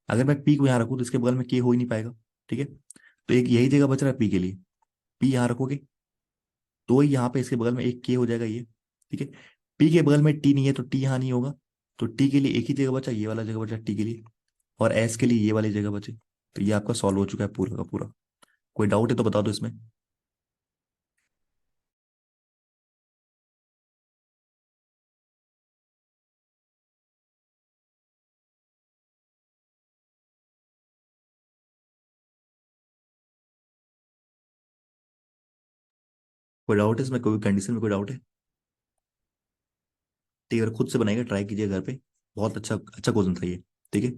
अगर मैं पी को यहाँ रखूँ तो इसके बगल में के हो ही नहीं पाएगा। ठीक है, तो एक यही जगह बच रहा है पी के लिए, पी यहाँ रखोगे तो ही यहाँ पे इसके बगल में एक के हो जाएगा ये। ठीक है, पी के बगल में टी नहीं है तो टी यहाँ नहीं होगा, तो टी के लिए एक ही जगह बचा, ये वाला जगह बचा टी के लिए, और एस के लिए ये वाली जगह बची। तो ये आपका सॉल्व हो चुका है पूरा का पूरा। कोई डाउट है तो बता दो इसमें। कोई डाउट है इसमें, कोई कंडीशन में कोई डाउट है। ठीक है, अगर खुद से बनाएगा ट्राई कीजिए घर पे, बहुत अच्छा अच्छा क्वेश्चन था ये। ठीक है,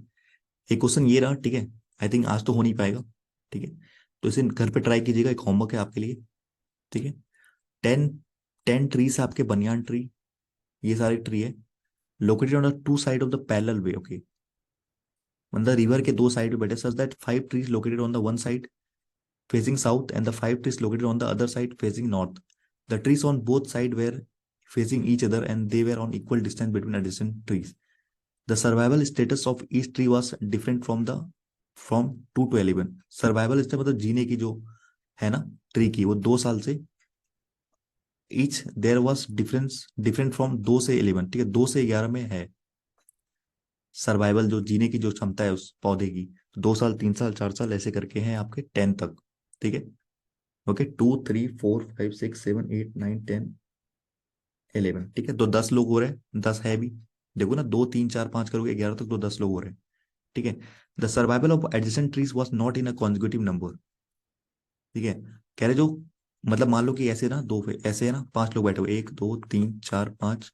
एक क्वेश्चन ये रहा, ठीक है, आई थिंक आज तो हो नहीं पाएगा। ठीक है, तो इसे घर पे ट्राई कीजिएगा, एक होमवर्क है आपके लिए। ठीक है, 10 ट्रीज है आपके, बनियान ट्री, ये सारे ट्री है, located on the two side of the parallel way, okay, मतलब रिवर के दो साइड पे बैठे, such that 5 trees located on the one side facing south and the 5 trees located on the other side facing north. The trees on both sides were facing each other and they were on equal distance between adjacent trees. The survival status of each tree was different from 2 to 11. Survival state मतलब जीने की जो है ना ट्री की, वो 2 साल से, each there was difference different from 2 से 11, ठीक है, 2 से 11 में है सर्वाइवल, जो जीने की जो क्षमता है उस पौधे की, 2 साल 3 साल 4 साल ऐसे करके हैं आपके 10 तक। ठीक है, ओके, 2 3 4 5 6 7 8 9 10 11, ठीक है, तो 10 लोग हो रहे हैं, 10 है भी, देखो ना, 2 3 4 5 करोगे 11 तक, तो 10 लोग हो रहे हैं। ठीक है, the survival of adjacent trees was not in a consecutive number. ठीक है, कह रहे जो, मतलब मान लो कि ऐसे ना ऐसे है ना, 5 लोग बैठे हुए, 1 2 3 4 5,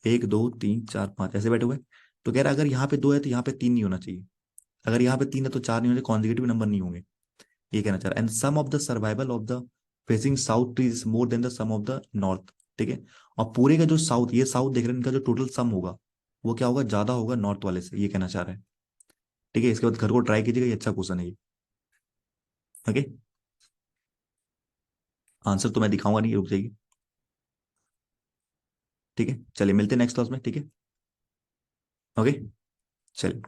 1 2 3 4 5 ऐसे बैठे हुए, तो कह रहा है अगर यहाँ पे 2 है तो यहाँ पे 3 नहीं होना चाहिए, अगर यहाँ पे 3 है तो 4 नहीं होने, कॉन्जिक्यूटिव नंबर नहीं होंगे, ये कहना चाह रहा है। And sum of the survival of the facing south tree is more than the sum of the north, ठीक है। और पूरे का जो साउथ, ये साउथ देख रहे हैं, इनका जो टोटल सम होगा वो क्या होगा, ज्यादा होगा नॉर्थ वाले से, ये कहना चाह रहा है, ठीक है। इसके बाद घर को ट्राई कीजिएगा, ये अच्छा क्वेश्चन है ये। ओके, आंसर तो मैं दिखाऊंगा नहीं, रुक जाइए, ठीक है। चलिए मिलते हैं नेक्स्ट क्लास में, ठीक है। ओके, चलिए।